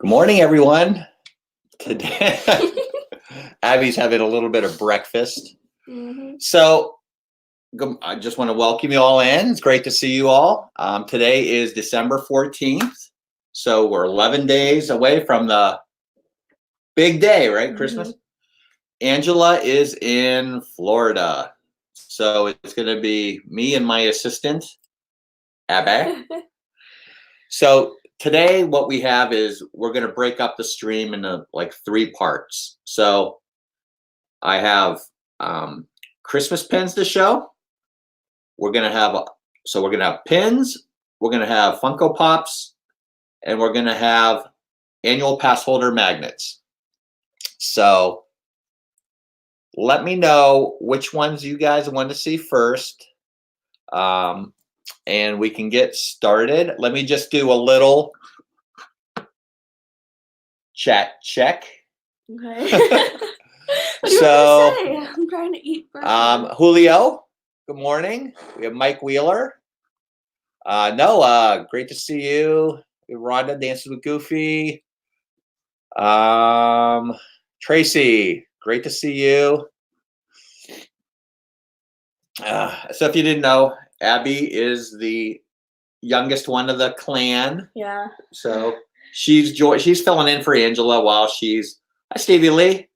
Good morning, everyone. Today, Abby's having a little bit of breakfast. So, I just want to welcome you all in. It's great to see you all. Today is December 14th. So, we're 11 days away from the big day, right? Christmas. Angela is in Florida. So, it's going to be me and my assistant, Abby. So, today, what we have is we're going to break up the stream into like 3 parts. So I have Christmas pins to show. We're going to have pins. We're going to have Funko Pops, and we're going to have Annual Passholder magnets. So let me know which ones you guys want to see first. And we can get started. Let me just do a little chat check. Okay. What do you want to say? I'm trying to eat first. Julio, good morning. We have Mike Wheeler. Noah, great to see you. Rhonda dances with Goofy. Tracy, great to see you. So if you didn't know, Abby is the youngest one of the clan. Yeah. So she's filling in for Angela while she's Stevie Lee.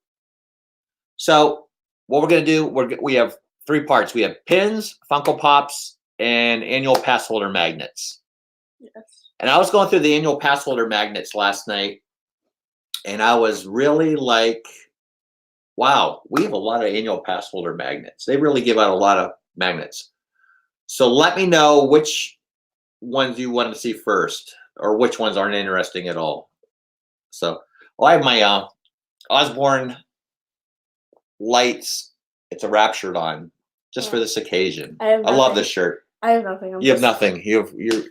So what we're gonna do, we have 3 parts. We have pins, Funko Pops, and Annual Passholder magnets. Yes. And I was going through the Annual Passholder magnets last night, and I was really like, wow, we have a lot of Annual Passholder magnets. They really give out a lot of magnets. So let me know which ones you want to see first, or which ones aren't interesting at all. So, I have my Osborne lights. It's a Raptured on, just for this occasion. I love this shirt. I have nothing. You have nothing. You're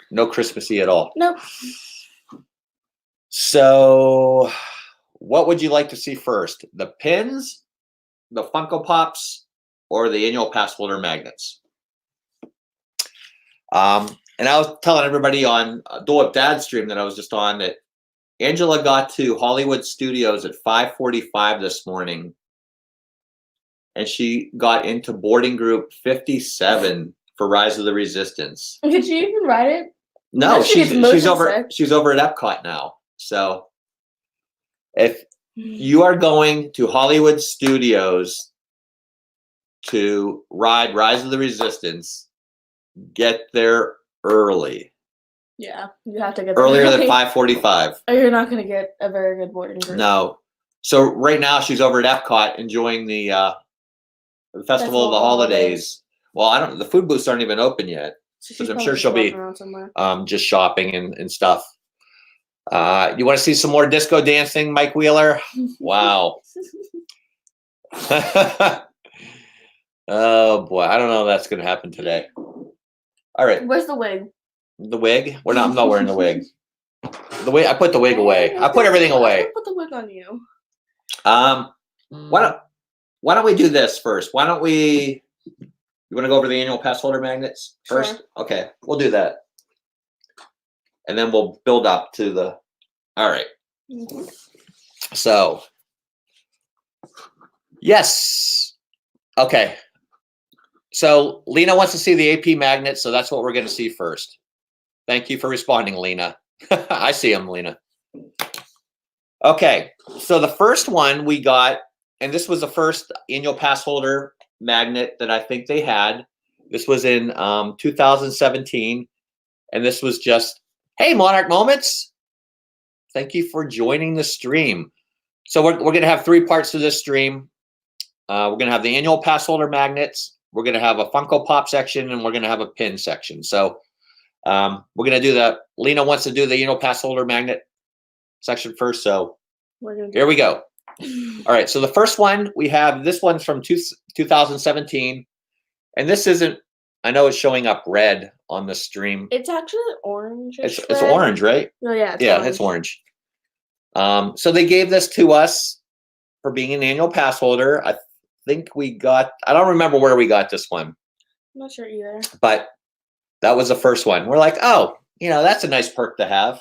no Christmassy at all. Nope. So, what would you like to see first? The pins, the Funko Pops, or the Annual Passholder magnets? And I was telling everybody on Dole Up Dad stream that I was just on that Angela got to Hollywood Studios at 5:45 this morning, and she got into boarding group 57 for Rise of the Resistance. Did she even ride it? No, she's over at Epcot now. So if you are going to Hollywood Studios to ride Rise of the Resistance, get there early. Yeah, you have to get there earlier than 5:45. Or you're not going to get a very good boarding group. No. So right now she's over at Epcot enjoying the Festival of the Holidays. Well, the food booths aren't even open yet, because I'm sure she'll be just shopping and stuff. You want to see some more disco dancing, Mike Wheeler? Wow. Oh boy, I don't know if that's going to happen today. All right. Where's the wig? The wig? I'm not wearing the wig. The wig. I put the wig away. I put everything away. Put the wig on you. Why don't we do this first? Why don't we? You want to go over the Annual Passholder magnets first? Sure. Okay, we'll do that, and then we'll build up to the. All right. So. Yes. Okay. So Lena wants to see the AP magnet, so that's what we're going to see first. Thank you for responding, Lena. I see them, Lena. Okay, so the first one we got, and this was the first Annual Passholder magnet that I think they had. This was in 2017, and this was just, hey, Monarch Moments. Thank you for joining the stream. So we're going to have 3 parts to this stream. We're going to have the Annual Passholder magnets. We're going to have a Funko Pop section, and we're going to have a pin section. So we're going to do Lena wants to do the Annual Passholder magnet section first. So here we go. All right. So the first one we have, this one's from 2017. And this isn't, I know it's showing up red on the stream. It's actually orange. It's orange, right? Oh, yeah. It's orange. So they gave this to us for being an Annual Passholder. I think I don't remember where we got this one. I'm not sure either. But that was the first one. We're like, oh, that's a nice perk to have,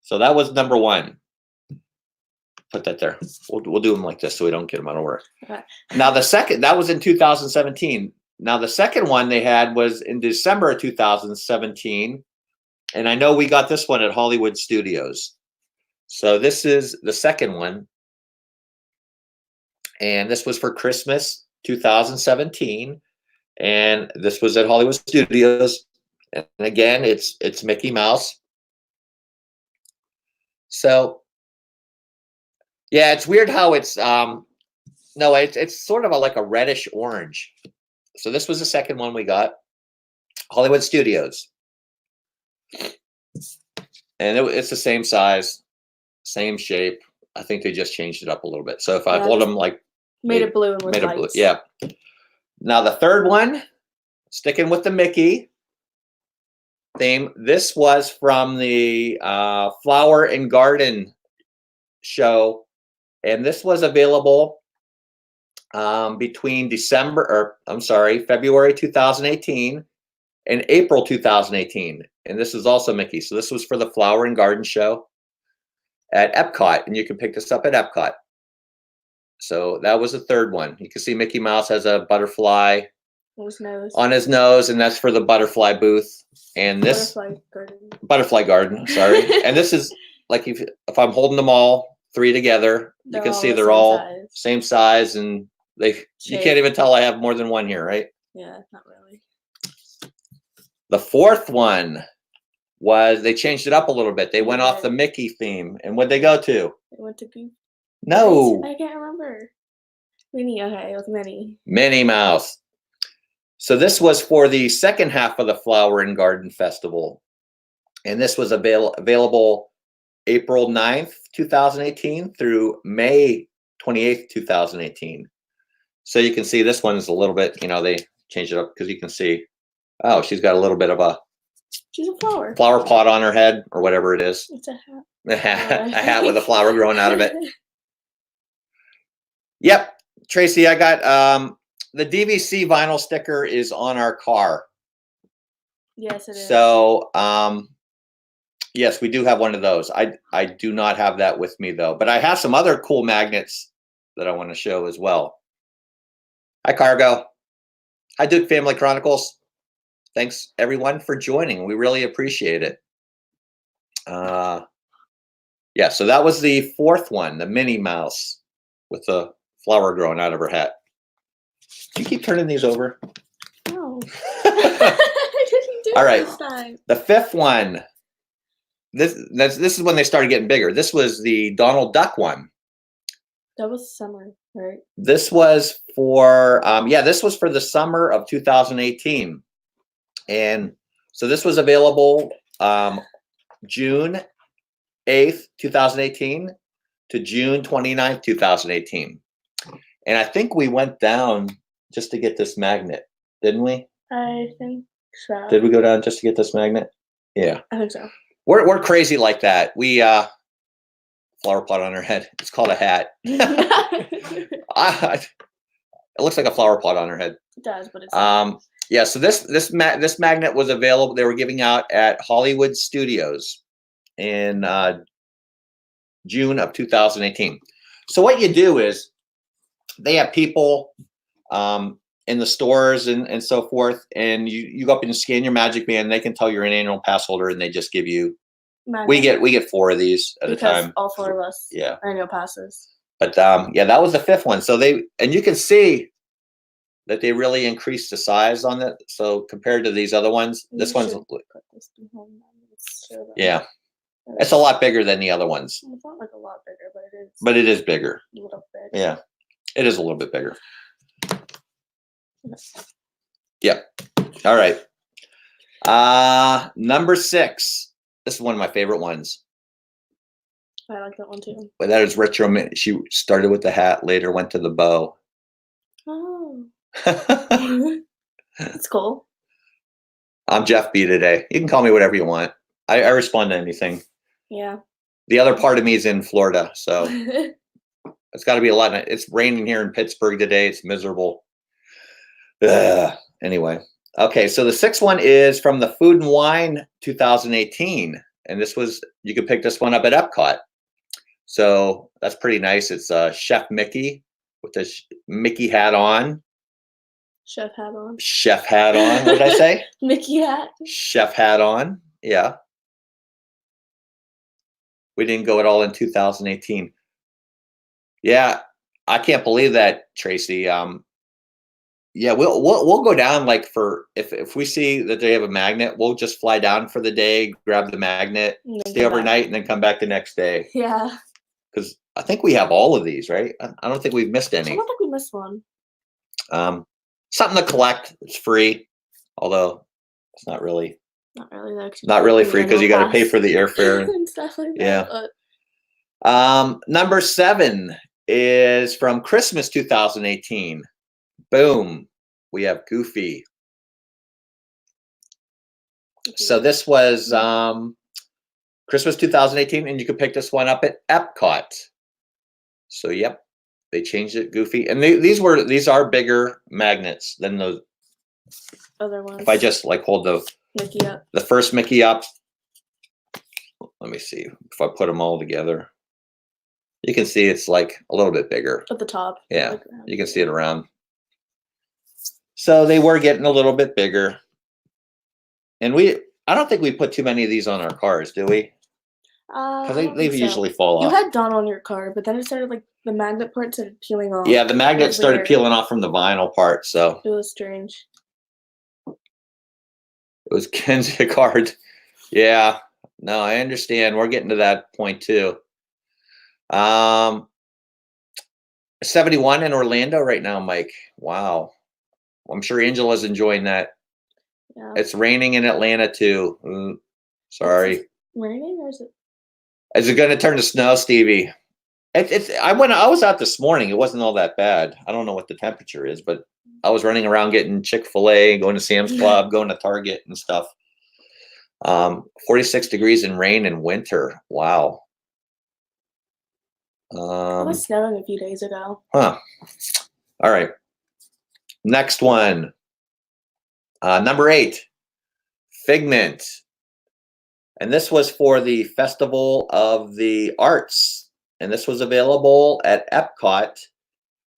So that was number one. Put that there. We'll do them like this so we don't get them out of work. Okay. Now the second, that was in 2017. Now the second one they had was in December of 2017. And I know we got this one at Hollywood Studios. So this is the second one. And this was for Christmas 2017. And this was at Hollywood Studios. And again, it's Mickey Mouse. So yeah, it's weird how it's no, it's sort of like a reddish orange. So this was the second one we got, Hollywood Studios, and it's the same size, same shape. I think they just changed it up a little bit. So if I hold them like made it blue and with lights. Blue, yeah. Now the third one, sticking with the Mickey theme. This was from the Flower and Garden show. And this was available between February 2018 and April 2018. And this is also Mickey. So this was for the Flower and Garden show at Epcot. And you can pick this up at Epcot. So that was the third one. You can see Mickey Mouse has a butterfly on his nose. And that's for the butterfly booth. And this Butterfly Garden, sorry. And this is like if I'm holding them all three together, you can see they're all same size, and you can't even tell I have more than one here, right? Yeah, not really. The fourth one was they changed it up a little bit. They went off the Mickey theme, and what'd they go to? They went to Goofy. No, I can't remember. Minnie. Okay, it was Minnie. Minnie Mouse. So this was for the second half of the Flower and Garden Festival, and this was available April 9th, 2018 through May 28th, 2018. So you can see this one is a little bit, they changed it up because you can see, oh, she's got a little bit of she's a flower pot on her head or whatever it is. It's a hat. A hat with a flower growing out of it. Yep. Tracy, I got the DVC vinyl sticker is on our car. Yes, it is. So, yes, we do have one of those. I do not have that with me though, but I have some other cool magnets that I want to show as well. Hi, Cargo. Hi, Duke Family Chronicles. Thanks everyone for joining. We really appreciate it. Yeah, so that was the fourth one, the Minnie Mouse with the flower growing out of her hat. Do you keep turning these over? No. I didn't do All it right. this time. The fifth one. This is when they started getting bigger. This was the Donald Duck one. That was summer, right? This was for this was for the summer of 2018. And so this was available June 8th, 2018 to June 29th, 2018. And I think we went down just to get this magnet, didn't we? I think so. Did we go down just to get this magnet? Yeah. I think so. We're crazy like that. We flower pot on her head. It's called a hat. It looks like a flower pot on her head. It does, but it's yeah. So this magnet was available. They were giving out at Hollywood Studios in June of 2018. So what you do is they have people in the stores and so forth, and you go up and scan your Magic Band, and they can tell you're an annual pass holder, and they just give you. We get 4 of these at a time. All 4 of us. Yeah. Annual passes. But yeah, that was the fifth one. So you can see that they really increased the size on it. So compared to these other ones, this one's yeah, it's a lot bigger than the other ones. It's not like a lot bigger, but it is. But it is bigger. A little bit. Yeah, it is a little bit bigger. Yep. All right. Number 6. This is one of my favorite ones. I like that one too. But that is retro. She started with the hat, later went to the bow. Oh. It's cool. I'm Jeff B today. You can call me whatever you want. I respond to anything. Yeah. The other part of me is in Florida, so it's got to be a lot. It's raining here in Pittsburgh today. It's miserable. Anyway. Okay, so the 6th one is from the Food and Wine 2018, and you could pick this one up at Epcot. So that's pretty nice. It's Chef Mickey with the Mickey hat on. Chef hat on. Chef hat on. What did I say? Mickey hat. Chef hat on. Yeah. We didn't go at all in 2018. Yeah, I can't believe that, Tracy. Yeah, we'll go down like if we see that they have a magnet, we'll just fly down for the day, grab the magnet, stay overnight, and then come back the next day. Yeah. Because I think we have all of these, right? I don't think we've missed any. I don't think we missed one. Something to collect. It's free, although it's not really. Not really though. Not really free because you got to pay for the airfare and stuff like that. Yeah. But... Number 7 is from Christmas 2018. Boom. We have Goofy. So this was Christmas 2018, and you could pick this one up at Epcot. So yep, they changed it. Goofy, and these are bigger magnets than those other ones. If I just like hold the Mickey up, the first Mickey up. Let me see if I put them all together. You can see it's like a little bit bigger at the top. Yeah, like you can see it around. So they were getting a little bit bigger, and I don't think we put too many of these on our cars, do we? Because they usually fall off. You had Dawn on your car, but then it started like the magnet part started peeling off. Yeah, the magnet started peeling off from the vinyl part, so it was strange. It was Ken's card. Yeah, no, I understand. We're getting to that point too. 71 in Orlando right now, Mike. Wow. I'm sure Angela's enjoying that. Yeah. It's raining in Atlanta too. Sorry. Raining or is it? Is it going to turn to snow, Stevie? I was out this morning. It wasn't all that bad. I don't know what the temperature is, but I was running around getting Chick-fil-A, going to Sam's Club, going to Target and stuff. 46 degrees in rain in winter. Wow. It was snowing a few days ago. Huh. All right. Next one. Number 8. Figment. And this was for the Festival of the Arts. And this was available at Epcot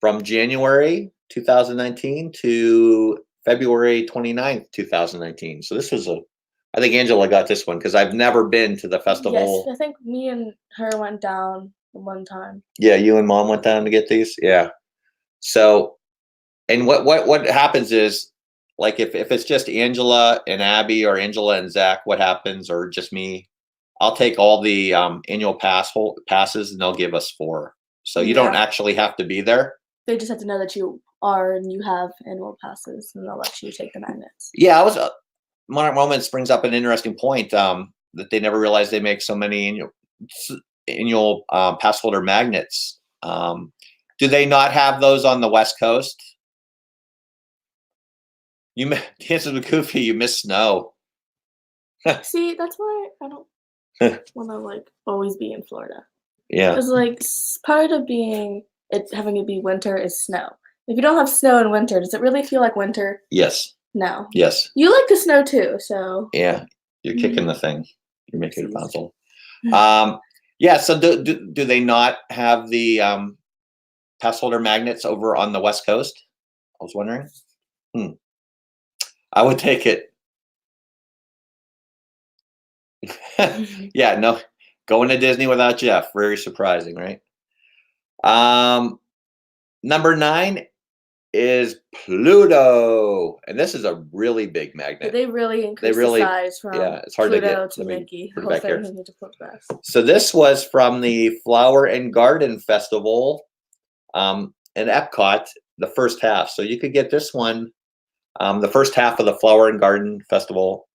from January 2019 to February 29th, 2019. So this was I think Angela got this one because I've never been to the festival. Yes, I think me and her went down one time. Yeah, you and Mom went down to get these? Yeah. So, and what happens is, like if it's just Angela and Abby or Angela and Zach, what happens, or just me, I'll take all the annual passes and they'll give us 4. So you don't actually have to be there. They just have to know that you are and you have annual passes, and they'll let you take the magnets. Yeah, Monarch Moments brings up an interesting point that they never realized they make so many annual pass holder magnets. Do they not have those on the West Coast? Dancing with Goofy, you miss snow. See, that's why I don't want to like always be in Florida. Yeah, because like part of having it be winter is snow. If you don't have snow in winter, does it really feel like winter? Yes. No. Yes. You like the snow too, so. Yeah, you're kicking the thing. You're making it a puzzle. Yeah. So do they not have the pass holder magnets over on the West Coast? I was wondering. I would take it. Yeah. No, going to Disney without Jeff. Very surprising, right? Number 9 is Pluto, and this is a really big magnet. They really increased the size from it's hard Pluto to to Mickey. Put it back here. Back. So this was from the Flower and Garden Festival in Epcot, the first half. So you could get this one, the first half of the Flower and Garden Festival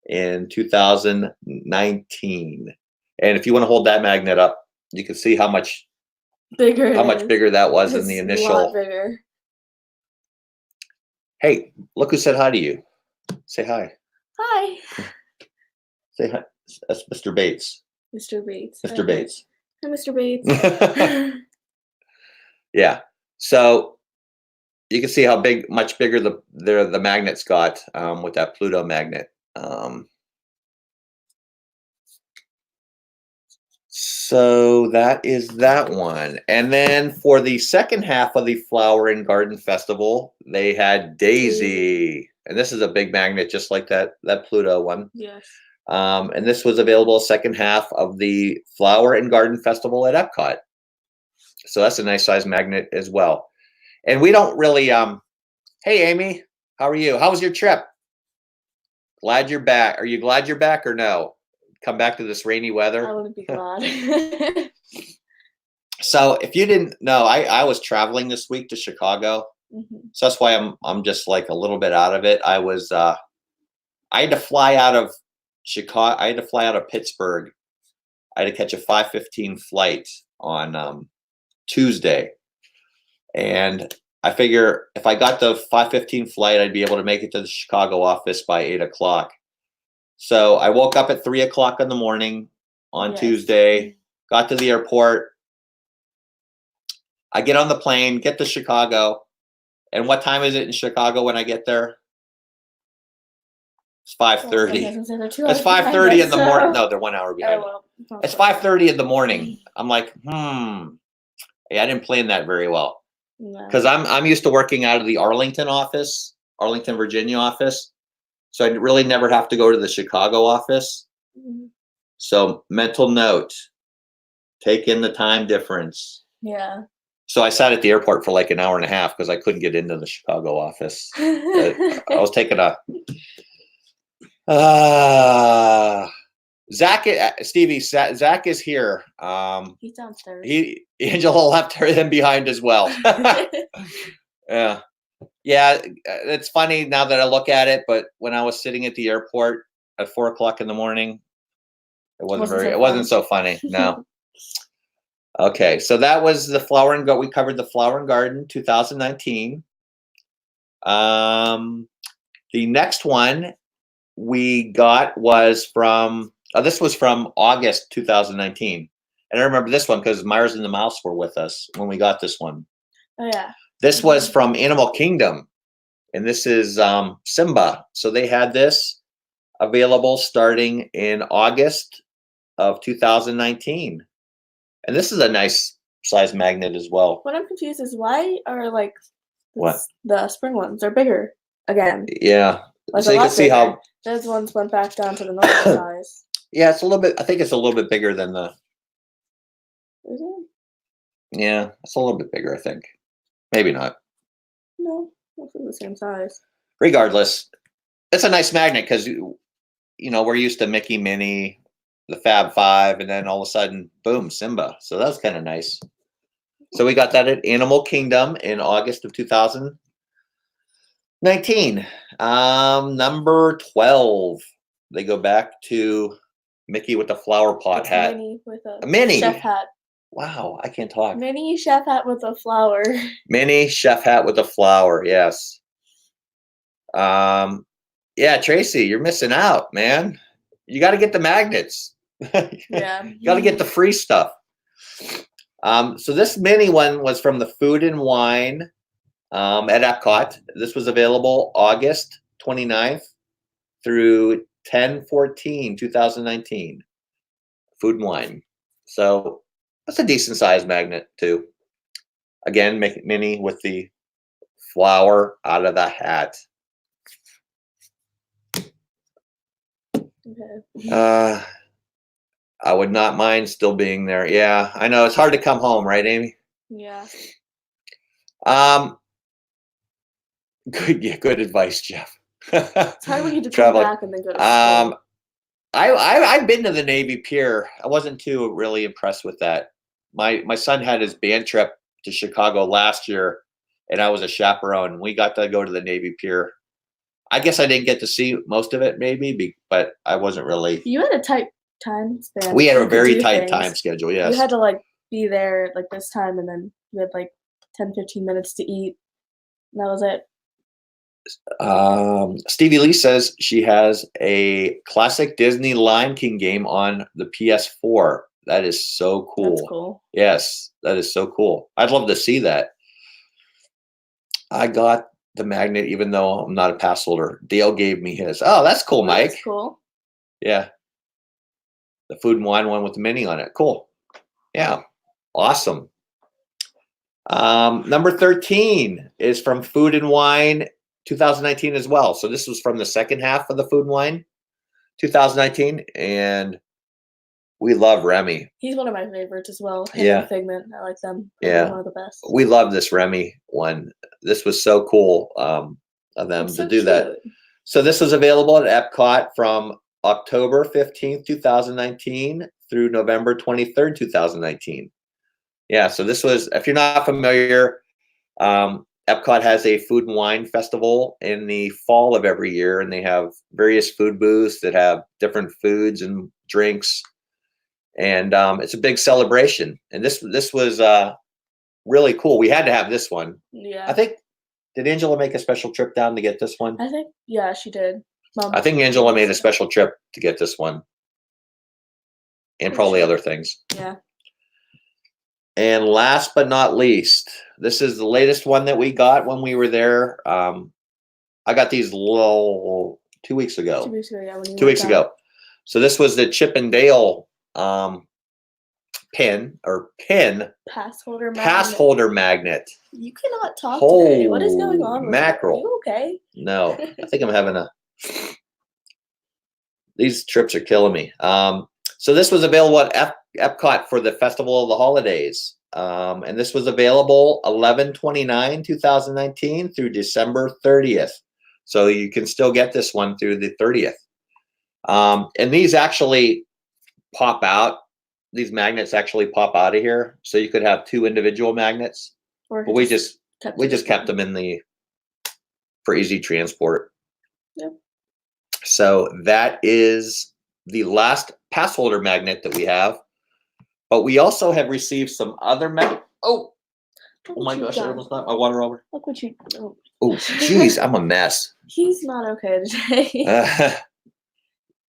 in 2019. And if you want to hold that magnet up, you can see how much bigger that was than the initial. A lot bigger. Hey, look who said hi to you. Say hi. Hi. Say hi. That's Mr. Bates. Mr. Bates. Mr. Bates. Hi, Mr. Bates. Yeah. So you can see how much bigger the magnets got with that Pluto magnet. So that is that one. And then for the second half of the Flower and Garden Festival, they had Daisy. And this is a big magnet, just like that Pluto one. Yes. And this was available second half of the Flower and Garden Festival at Epcot. So that's a nice size magnet as well. And we don't really, hey, Amy, how are you? How was your trip? Glad you're back. Are you glad you're back or no? Come back to this rainy weather? I wouldn't be glad. So if you didn't know, I was traveling this week to Chicago. So that's why I'm just like a little bit out of it. I had to fly out of Chicago. I had to fly out of Pittsburgh. I had to catch a 5:15 flight on Tuesday. And I figure if I got the 5:15 flight, I'd be able to make it to the Chicago office by 8 o'clock. So I woke up at 3 o'clock in the morning on Tuesday, got to the airport. I get on the plane, get to Chicago. And what time is it in Chicago when I get there? It's 5:30. It's 5:30 in the morning. No, they're 1 hour behind. It's 5:30 in the morning. I'm like, yeah, I didn't plan that very well. Because I'm used to working out of the Arlington office, Arlington, Virginia office. So I really never have to go to the Chicago office. So mental note, take in the time difference. Yeah. So I sat at the airport for like an hour and a half because I couldn't get into the Chicago office. I was taking a Stevie, Zach is here. He's downstairs. Angela left him behind as well. Yeah, it's funny now that I look at it, but when I was sitting at the airport at 4 o'clock in the morning, it wasn't so funny. No. Okay, so that was the Flower and Garden. We covered the Flower and Garden 2019. The next one we got was from this was from August 2019, and I remember this one because Myers and the Mouse were with us when we got this one. Oh yeah. This was from Animal Kingdom, and this is Simba. So they had this available starting in August of 2019, and this is a nice size magnet as well. What I'm confused is why are like what the spring ones are bigger again? Yeah, like so you can see how those ones went back down to the normal size. Yeah, it's a little bit. I think it's a little bit bigger than the. Is it? Yeah, it's a little bit bigger. I think. Maybe not. No, it's the same size. Regardless, it's a nice magnet because we're used to Mickey, Minnie, the Fab Five, and then all of a sudden, boom, Simba. So that was kind of nice. So we got that at Animal Kingdom in August of 2019. Number 12. They go back to Mickey with the flower pot hat. Minnie with a Minnie chef hat. Wow, I can't talk. Minnie chef hat with a flower. Minnie chef hat with a flower. Yes. Yeah, Tracy, you're missing out, man. You got to get the magnets. Yeah. You got to get the free stuff. So this mini one was from the Food and Wine at Epcot. This was available August 29th through 10/14/2019. Food and Wine. So that's a decent sized magnet too. Again, make it mini with the flower out of the hat. Okay. I would not mind still being there. Yeah, I know it's hard to come home, right, Amy? Yeah. Good advice, Jeff. It's hard when you have to come back and then go to school. I've been to the Navy Pier. I wasn't too really impressed with that. My son had his band trip to Chicago last year, and I was a chaperone. We got to go to the Navy Pier. I guess I didn't get to see most of it, maybe, but I wasn't really. You had a tight time span. We had a very tight time schedule. Yes. You had to be there this time, and then you had 10-15 minutes to eat. And that was it. Stevie Lee says she has a classic Disney Lion King game on the PS4. That is so cool. That's cool. Yes, that is so cool. I'd love to see that. I got the magnet even though I'm not a pass holder. Dale gave me his. Oh, that's cool, Mike. That's cool. Yeah. The Food and Wine one with the mini on it. Cool. Yeah, awesome. Number 13 is from Food and Wine 2019 as well. So this was from the second half of the Food and Wine 2019, and we love Remy. He's one of my favorites as well. Him Yeah. and Figment, I like them. Yeah. One of the best. We love this Remy one. This was so cool of them to do that. So this was available at Epcot from October 15th, 2019 through November 23rd, 2019. Yeah, so this was, if you're not familiar, Epcot has a food and wine festival in the fall of every year, and they have various food booths that have different foods and drinks, and it's a big celebration. And this was really cool. We had to have this one. Yeah. I think, did Angela make a special trip down to get this one? I think, yeah, she did. I think Angela made a special trip to get this one, and probably other things. Yeah. And last but not least, this is the latest one that we got when we were there. I got these 2 weeks ago. 2 weeks ago, yeah. 2 weeks ago. So this was the Chip and Dale pin pass holder magnet. You cannot talk today. What is going on with mackerel? you? Okay? No, I think I'm having these trips are killing me. So this was available at Epcot for the Festival of the Holidays. And this was available 11/29/2019 through December 30th. So you can still get this one through the 30th. And these actually pop out. These magnets actually pop out of here. So you could have 2 individual magnets. But we just kept them for easy transport. Yep. So that is the last pass holder magnet that we have. But we also have received some other Oh my gosh, I almost knocked my water over. Look what you Oh, geez, I'm a mess. He's not okay today.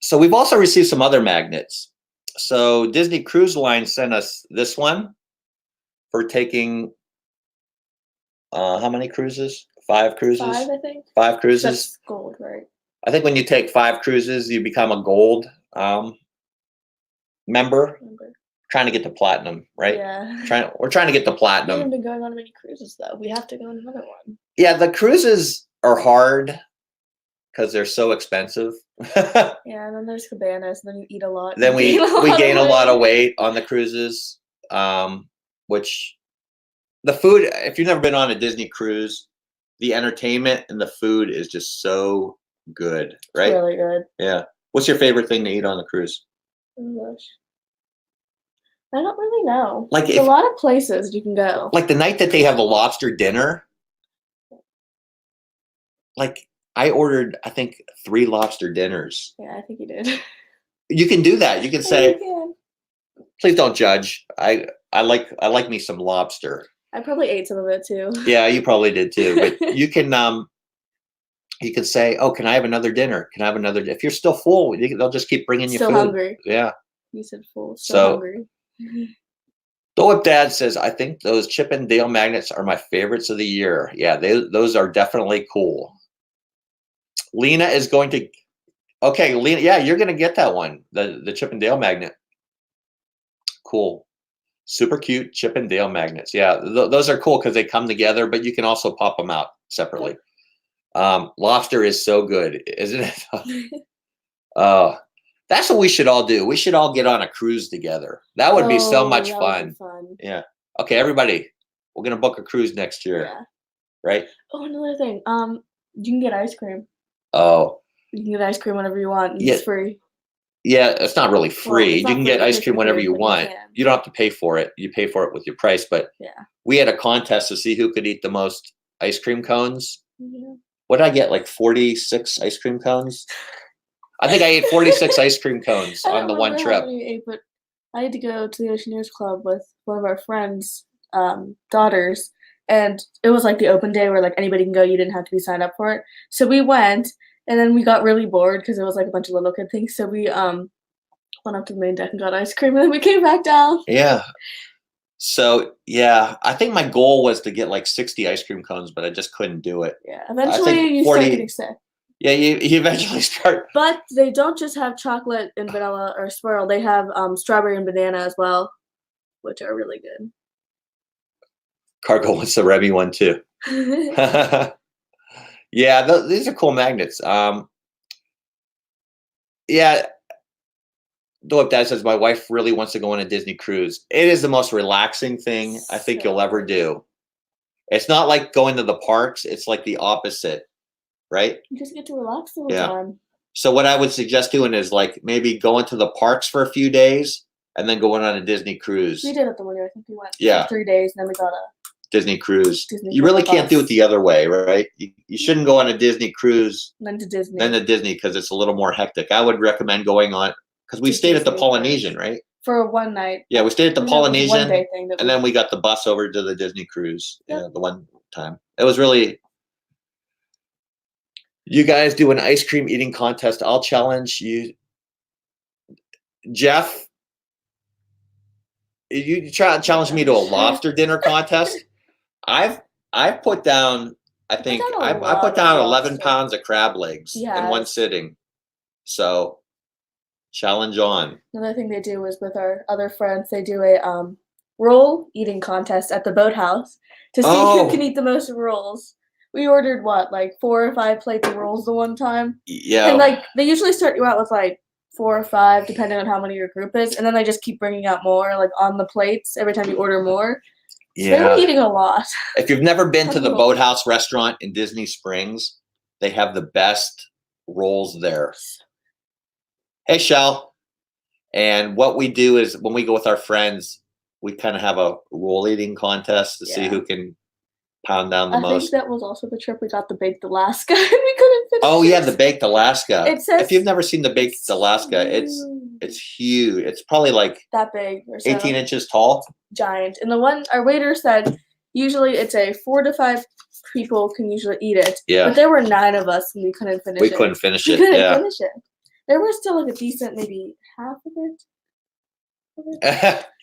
So we've also received some other magnets. So Disney Cruise Line sent us this one for taking how many cruises? 5 cruises? 5, I think. 5 cruises. That's gold, right? I think when you take 5 cruises, you become a gold member. Trying to get to platinum, right? Yeah. We're trying to get to platinum. We haven't been going on many cruises though. We have to go on another one. Yeah, the cruises are hard because they're so expensive. Yeah, and then there's cabanas, and then you eat a lot. Then we gain a lot of weight on the cruises, which the food, if you've never been on a Disney cruise, the entertainment and the food is just so good, right? It's really good. Yeah. What's your favorite thing to eat on the cruise? Oh gosh. I don't really know. Like There's a lot of places you can go. Like the night that they have the lobster dinner, like I ordered, I think 3 lobster dinners. Yeah, I think you did. You can do that. You can say, please don't judge. I like me some lobster. I probably ate some of it too. Yeah, you probably did too. But you can say, oh, can I have another dinner? Can I have another? If you're still full, they'll just keep bringing you food. Still hungry. Yeah. You said full. Still hungry. Dolip Dad says, I think those Chip and Dale magnets are my favorites of the year. Yeah, those are definitely cool. Lena is going to, okay, Lena, yeah, you're going to get that one, the Chip and Dale magnet. Cool. Super cute Chip and Dale magnets. Yeah, those are cool because they come together, but you can also pop them out separately. Lobster is so good, isn't it? That's what we should all do. We should all get on a cruise together. That would be so much fun. Yeah. Okay, everybody, we're gonna book a cruise next year. Yeah. Right? Oh, another thing. You can get ice cream. Oh. You can get ice cream whenever you want. It's free. Yeah, it's not really free. Well, you can get ice cream whenever you want. You don't have to pay for it. You pay for it with your price. But we had a contest to see who could eat the most ice cream cones. Yeah. What did I get? Like 46 ice cream cones? I think I ate 46 ice cream cones on the one trip. How many you ate, but I had to go to the Oceaneers Club with one of our friends' daughters, and it was like the open day where like anybody can go. You didn't have to be signed up for it. So we went, and then we got really bored because it was like a bunch of little kid things. So we went up to the main deck and got ice cream, and then we came back down. Yeah. So yeah, I think my goal was to get like 60 ice cream cones, but I just couldn't do it. Yeah, eventually you start getting sick. Yeah, you eventually start. But they don't just have chocolate and vanilla or swirl. They have strawberry and banana as well. which are really good. Cargo wants the Remy one too. Yeah, these are cool magnets. Yeah, Dope Dad says my wife really wants to go on a Disney cruise. It is the most relaxing thing I think you'll ever do. It's not like going to the parks. It's like the opposite, right? You just get to relax the whole time. So what I would suggest doing is like maybe going to the parks for a few days and then going on a Disney cruise. We did it the one year. I think we went for 3 days and then we got a Disney cruise. You really can't do it the other way, right? You shouldn't go on a Disney cruise then to Disney. Then to Disney because it's a little more hectic. I would recommend going on because we stayed at the Polynesian, right? For one night. Yeah, we stayed at the Polynesian, one day thing and then we got the bus over to the Disney cruise. Yeah, the one time. It was really. You guys do an ice cream eating contest. I'll challenge you, Jeff. You try to challenge me to a lobster dinner contest. I've put down. I think I put down 11 pounds of crab legs in one sitting. So, challenge on. Another thing they do is with our other friends, they do a roll eating contest at the boathouse to see who can eat the most rolls. We ordered like 4 or 5 plates of rolls the one time. Yeah. And like they usually start you out with like 4 or 5, depending on how many your group is, and then they just keep bringing out more like on the plates every time you order more. So they were eating a lot. If you've never been to the Boathouse restaurant in Disney Springs, they have the best rolls there. Hey, Shell. And what we do is when we go with our friends, we kind of have a roll eating contest to see who can pound down the most. I think that was also the trip we got the Baked Alaska and we couldn't finish Oh, yeah, the Baked Alaska. It says, if you've never seen the Baked Alaska, it's huge. It's probably like that big or so. 18 inches tall. Giant. And the one our waiter said usually it's a 4 to 5 people can usually eat it. Yeah. But there were 9 of us and we couldn't finish it. We couldn't finish it. We couldn't finish it. There was still like a decent maybe half of it.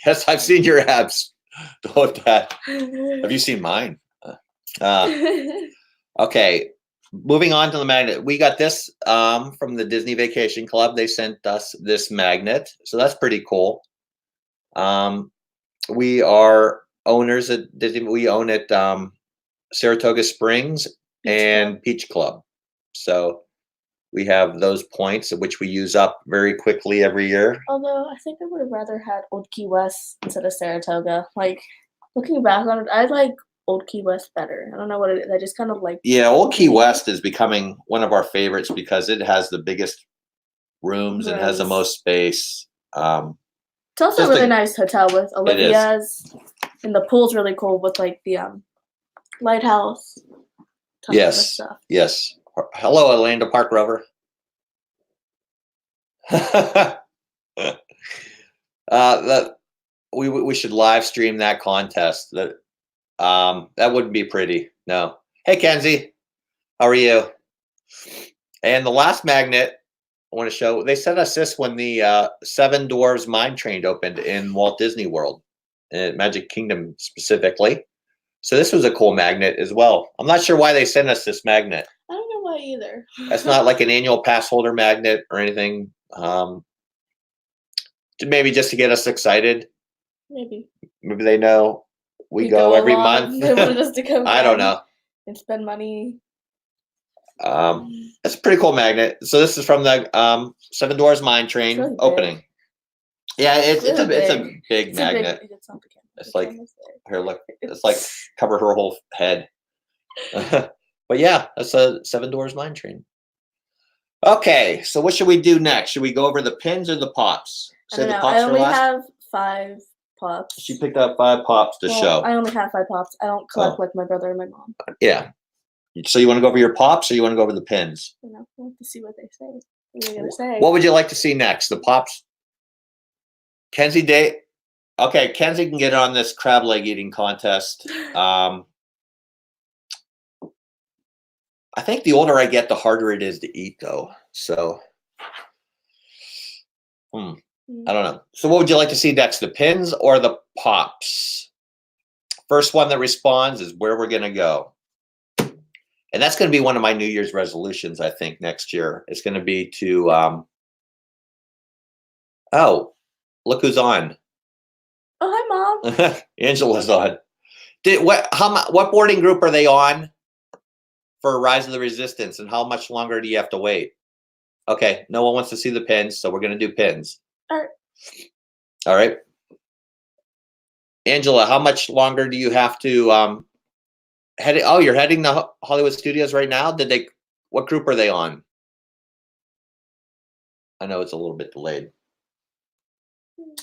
Yes, I've seen your abs. Have you seen mine? Okay, moving on to the magnet. We got this from the Disney Vacation Club. They sent us this magnet, so that's pretty cool. We are owners at Disney. We own at Saratoga Springs and Peach Club. So we have those points, which we use up very quickly every year. Although I think I would have rather had Old Key West instead of Saratoga. Like looking back on it, I like Old Key West better. I don't know what it is. I just kind of like. Yeah, Old Key West is becoming one of our favorites because it has the biggest rooms and has the most space. It's also a really nice hotel with Olivia's, and the pool's really cool with like the lighthouse. Yes, stuff. Yes. Hello, Orlando Park Rover. We should live stream that contest. That wouldn't be pretty. No. Hey, Kenzie, how are you? And the last magnet I want to show. They sent us this when the Seven Dwarfs Mine Train opened in Walt Disney World, in Magic Kingdom specifically. So this was a cool magnet as well. I'm not sure why they sent us this magnet. I don't know why either. That's not like an annual pass holder magnet or anything. Maybe just to get us excited. Maybe they know we go every month. They wanted us to come. I don't know. And spend money. That's a pretty cool magnet. So this is from the Seven Dwarfs Mine Train really opening. Big. Yeah, it's a big magnet. It's like here, look. It's like cover her whole head. But yeah, that's a Seven Dwarfs Mine Train. Okay, so what should we do next? Should we go over the pins or the pops? Say the pops I only have 5 pops. She picked up 5 pops to show. I only have 5 pops. I don't collect like my brother and my mom. Yeah. So you want to go over your pops or you want to go over the pins? I want to see what they say. What are they gonna say? What would you like to see next? The pops? Kenzie Day. Okay, Kenzie can get on this crab leg eating contest. I think the older I get, the harder it is to eat, though. So, I don't know. So what would you like to see next, the pins or the pops? First one that responds is where we're going to go. And that's going to be one of my New Year's resolutions, I think, next year. It's going to be to, oh, look who's on. Oh, hi, Mom. Angela's on. What boarding group are they on for Rise of the Resistance, and how much longer do you have to wait? Okay, no one wants to see the pins, so we're gonna do pins. All right. All right. Angela, how much longer do you have to head? Oh, you're heading to Hollywood Studios right now. What group are they on? I know it's a little bit delayed.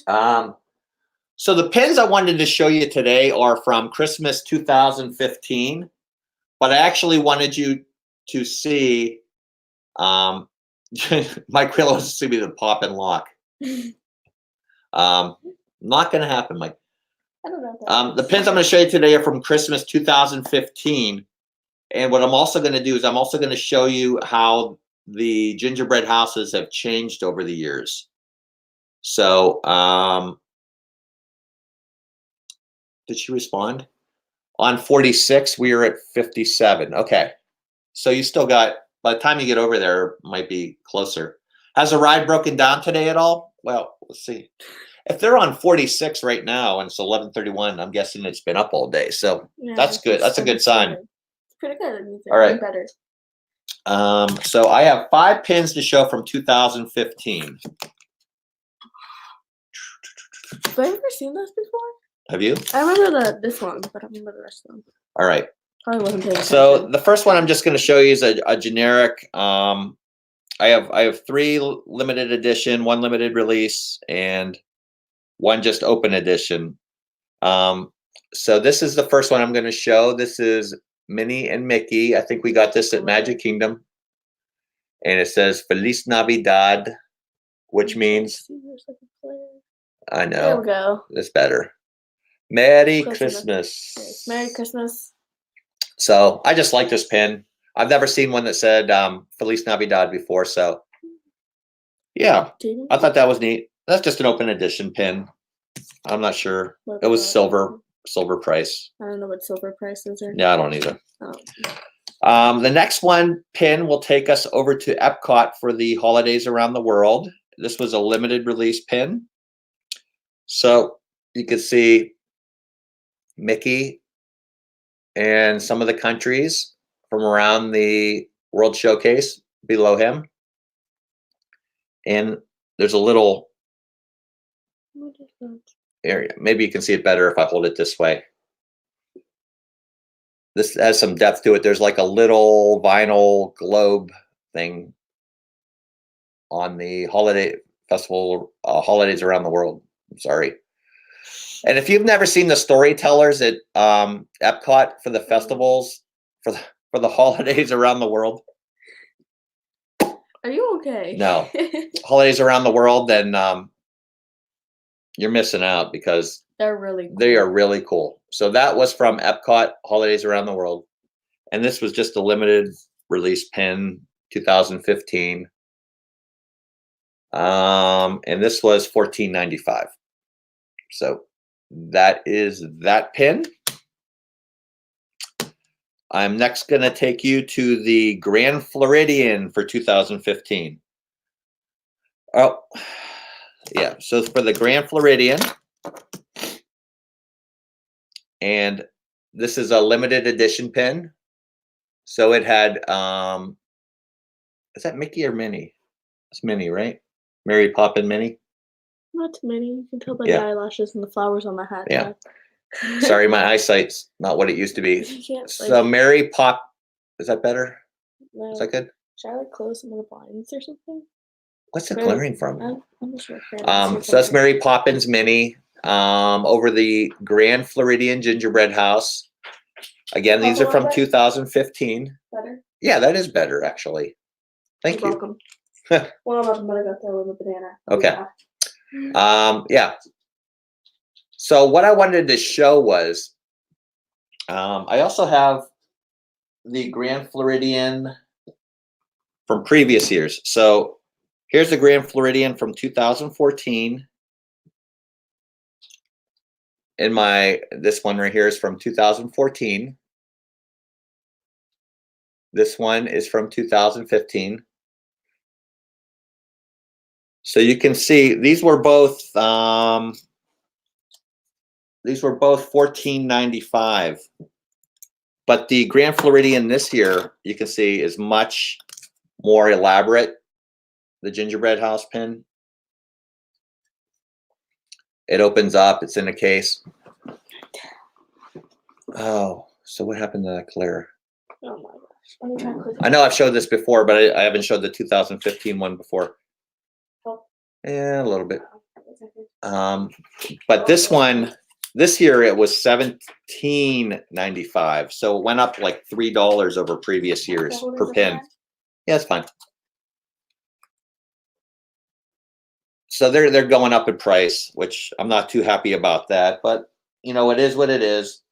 So the pins I wanted to show you today are from Christmas 2015, but I actually wanted you to see. Mike really wants to see me the pop and lock. Not going to happen, Mike. I don't know. The pins I'm going to show you today are from Christmas 2015, and what I'm also going to do is I'm also going to show you how the gingerbread houses have changed over the years. So, did she respond? On 46, we are at 57. Okay. So you still got, by the time you get over there, might be closer. Has the ride broken down today at all? Well, let's see. If they're on 46 right now and it's 11:31, I'm guessing it's been up all day. So yeah, that's good. That's a good sign. It's pretty good. All right. Better. So I have 5 pins to show from 2015. Have I ever seen this before? Have you? I remember this one, but I don't remember the rest of them. All right. Probably wasn't paying attention. So the first one I'm just going to show you is a generic. I have 3 limited edition, 1 limited release, and 1 just open edition. So this is the first one I'm going to show. This is Minnie and Mickey. I think we got this at Magic Kingdom, and it says Feliz Navidad, which means I know. There we go. That's better. Merry Christmas. Yes, Merry Christmas. So I just like this pin. I've never seen one that said Feliz Navidad before, so yeah, I thought that was neat. That's just an open edition pin. I'm not sure. It was silver price. I don't know what silver price is. Yeah, I don't either. Oh. The next one pin will take us over to Epcot for the holidays around the world. This was a limited release pin. So you can see Mickey and some of the countries from around the World Showcase below him. And there's a little area. Maybe you can see it better if I hold it this way. This has some depth to it. There's like a little vinyl globe thing on the holiday festival, holidays around the world. I'm sorry. And if you've never seen the storytellers at Epcot for the festivals, for the holidays around the world. Are you okay? No. Holidays around the world, then you're missing out because they are really cool. So that was from Epcot, Holidays Around the World. And this was just a limited release pin, 2015. And this was $14.95. So that is that pin. I'm next going to take you to the Grand Floridian for 2015. Oh, yeah. So for the Grand Floridian, and this is a limited edition pin. So it had, is that Mickey or Minnie? It's Minnie, right? Mary Poppin' Minnie? Not Minnie. You can tell by the eyelashes and the flowers on the hat. Yeah. Sorry, my eyesight's not what it used to be. So Mary Pop, is that better? No. Is that good? Should I close some of the blinds or something? What's it glaring from? I'm not sure. So that's Mary Poppins Minnie over the Grand Floridian Gingerbread House. Again, these are from 2015. Better? Yeah, that is better, actually. Thank you. Welcome. Well, I'm going to go throw with a banana. Okay. Yeah. So what I wanted to show was, I also have the Grand Floridian from previous years. So here's the Grand Floridian from 2014. And this one right here is from 2014. This one is from 2015. So you can see these were both These were both $14.95. But the Grand Floridian this year, you can see, is much more elaborate. The gingerbread house pin. It opens up. It's in a case. Oh, so what happened to that clear? Oh my gosh. Let me try and click I know I've showed this before, but I haven't showed the 2015 one before. Oh. Yeah, a little bit. But this one, this year it was $17.95, so it went up like $3 over previous years per pin. Yeah, it's fine. So they're going up in price, which I'm not too happy about that, but you know, it is what it is.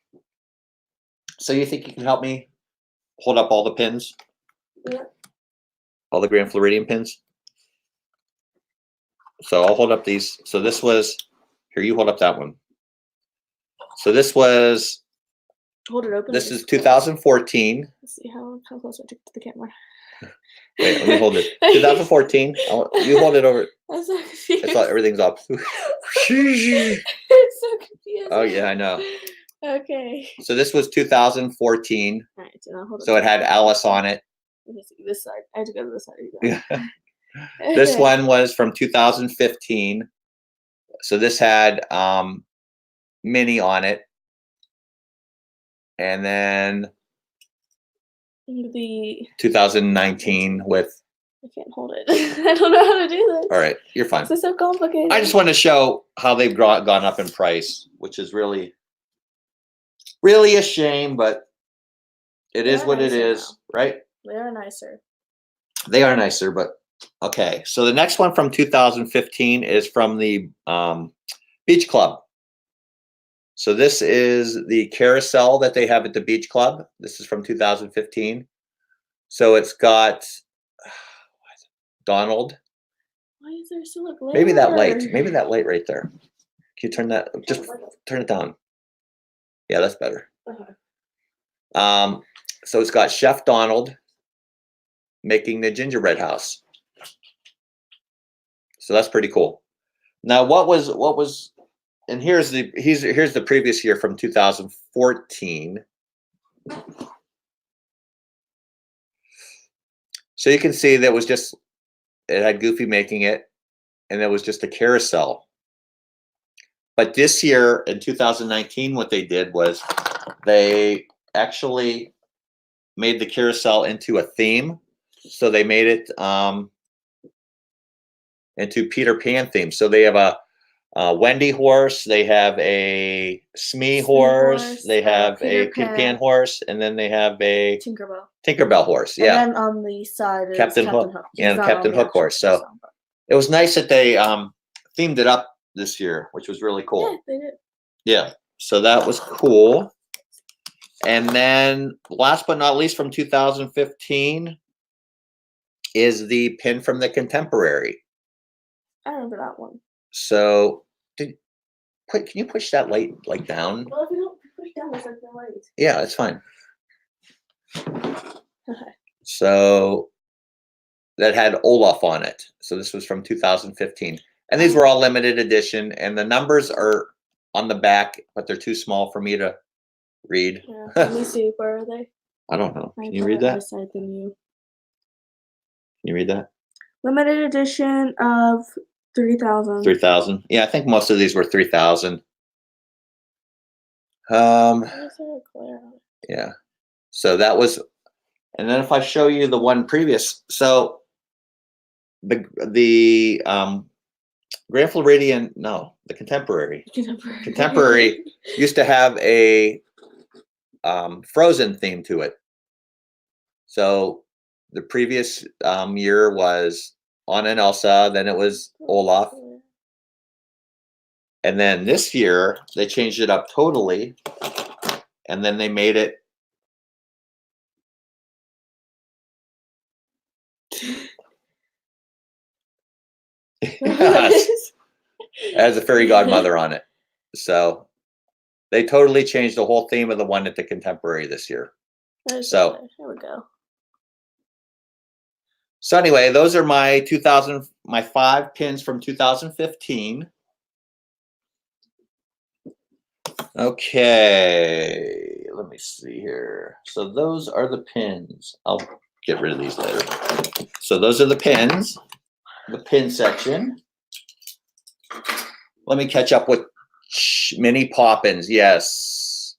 So you think you can help me hold up all the pins? Yeah. All the Grand Floridian pins? So I'll hold up these. So this was, here, you hold up that one. So this was, hold it open. This is 2014. Let's see how close I took to the camera. Wait, let me hold it. 2014. You hold it over. I'm so confused. It's all, everything's up. It's so confused. Oh yeah, I know. Okay. So this was 2014. All right, so, so it had Alice on it. Let me see this side. I have to go to this side. Yeah. This one was from 2015. So this had Minnie on it. And then the 2019 with, I can't hold it. I don't know how to do this. all right, you're fine. This is so complicated. I just want to show how they've gone up in price, which is really a shame, but it is what it is, right? They are nicer. They are nicer, but okay. So the next one from 2015 is from the Beach Club. So this is the carousel that they have at the Beach Club. This is from 2015. So it's got Donald. Why is there still a glare? Maybe that light right there. Can you turn that, just turn it down. Yeah, that's better. Okay. So it's got Chef Donald making the gingerbread house. So that's pretty cool. Now what was and here's the previous year from 2014. So you can see that was just, it had Goofy making it, and it was just a carousel. But this year in 2019, what they did was they actually made the carousel into a theme. So they made it into Peter Pan theme. So they have a Wendy horse, they have a Smee horse, they have a Peter Pan horse, and then they have a Tinkerbell horse. Yeah. And then on the side is Captain Hook. Yeah, Captain Hook horse. So it was nice that they themed it up this year, which was really cool. Yeah, they did. Yeah. So that was cool. And then last but not least from 2015 is the pin from the Contemporary. I remember that one. So can you push that light like down? Well, if you don't push down, there's like no light. Yeah, it's fine. Okay. So that had Olaf on it. So this was from 2015. And these were all limited edition, and the numbers are on the back, but they're too small for me to read. Yeah, let me see. Where are they? I don't know. Can you read that? Can you read that? Limited edition of 3,000. 3,000. Yeah, I think most of these were 3,000. Yeah. So that was, and then if I show you the one previous, so the Grand Floridian, no, the Contemporary used to have a Frozen theme to it. So the previous year was Anna and Elsa, then it was Olaf. And then this year, they changed it up totally. And then they made it as a fairy godmother on it. So they totally changed the whole theme of the one at the Contemporary this year. So there we go. So anyway, those are my 5 pins from 2015. Okay, let me see here. So those are the pins. I'll get rid of these later. So those are the pins, the pin section. Let me catch up with Mini Poppins. Yes.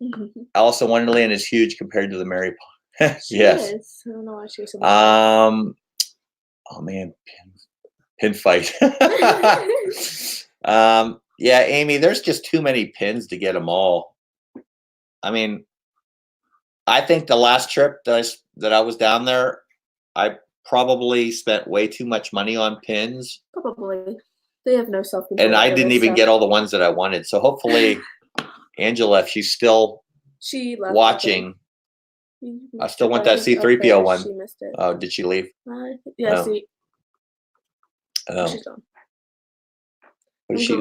Alice in Wonderland is huge compared to the Mary Poppins. Yes. Is. I don't know why she was so Oh man, pin fight. Yeah, Amy, there's just too many pins to get them all. I mean, I think the last trip that I was down there, I probably spent way too much money on pins. Probably. They have no self-control. And I didn't even get all the ones that I wanted. So hopefully, Angela, if she's still watching, I still want that C-3PO one. She missed it. Oh, did she leave? Yeah, Oh. see. Oh. She's gone.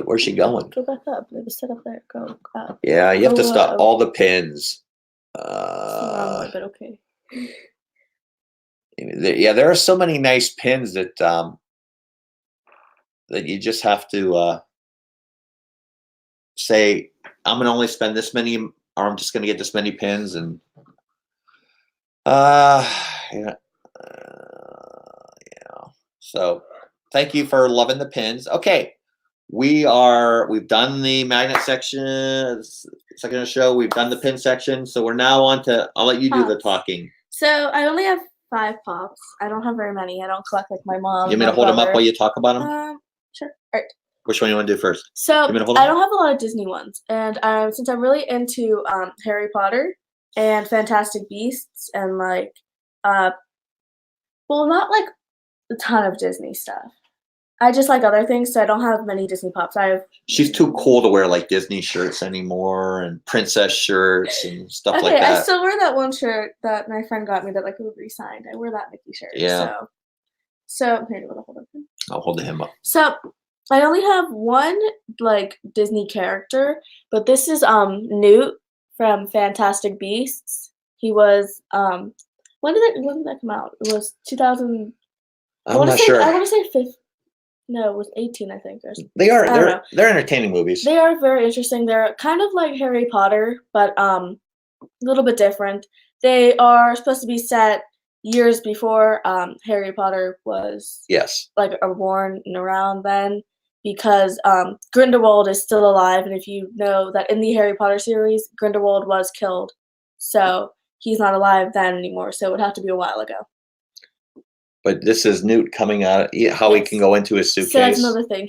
Where's she going? Go back up. It was set up there. Go up. Yeah, you have to stop all the pins. But okay. Yeah, there are so many nice pins that that you just have to say, I'm gonna only spend this many, or I'm just gonna get this many pins, and yeah. So thank you for loving the pins. Okay, we've done the magnet section, second of the show. We've done the pin section, so we're now on to. I'll let you do the talking. So I only have 5 pops. I don't have very many. I don't collect like my mom. You want me to hold them up while you talk about them? Sure. All right. Which one you want to do first? So I don't have a lot of Disney ones, and since I'm really into Harry Potter and Fantastic Beasts and like, well, not like a ton of Disney stuff. I just like other things, so I don't have many Disney pops. She's too cool to wear like Disney shirts anymore and princess shirts and stuff like that. I still wear that one shirt that my friend got me that like we re-signed. I wear that Mickey shirt. Yeah. So here, hold up. I'll hold him up. So I only have one like Disney character, but this is Newt from Fantastic Beasts. He was when did that come out? It was 2000. I'm not sure. I want to say 5. No, it was 18, I think. They're entertaining movies. They are very interesting. They're kind of like Harry Potter, but a little bit different. They are supposed to be set years before Harry Potter was like born and around then, because Grindelwald is still alive, and if you know that in the Harry Potter series, Grindelwald was killed, so he's not alive then anymore. So it would have to be a while ago. But this is Newt coming out. How he can go into his suitcase. So that's another thing.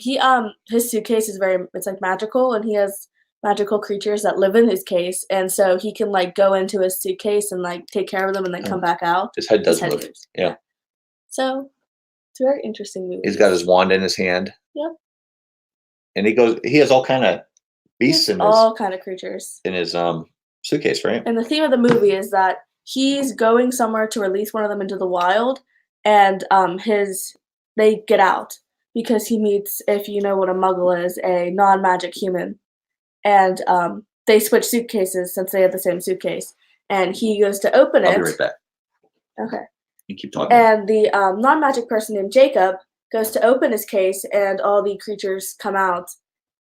His suitcase is it's like magical, and he has magical creatures that live in his case, and so he can like go into his suitcase and like take care of them and then come back out. His head does move. Yeah. So it's a very interesting movie. He's got his wand in his hand. Yep. And he has all kind of beasts in all kind of creatures in his suitcase, right? And the theme of the movie is that he's going somewhere to release one of them into the wild. And they get out because he meets, if you know what a muggle is, a non-magic human. And they switch suitcases since they have the same suitcase. And he goes to open it. I'll be right back. Okay. You keep talking. And the non-magic person named Jacob goes to open his case, and all the creatures come out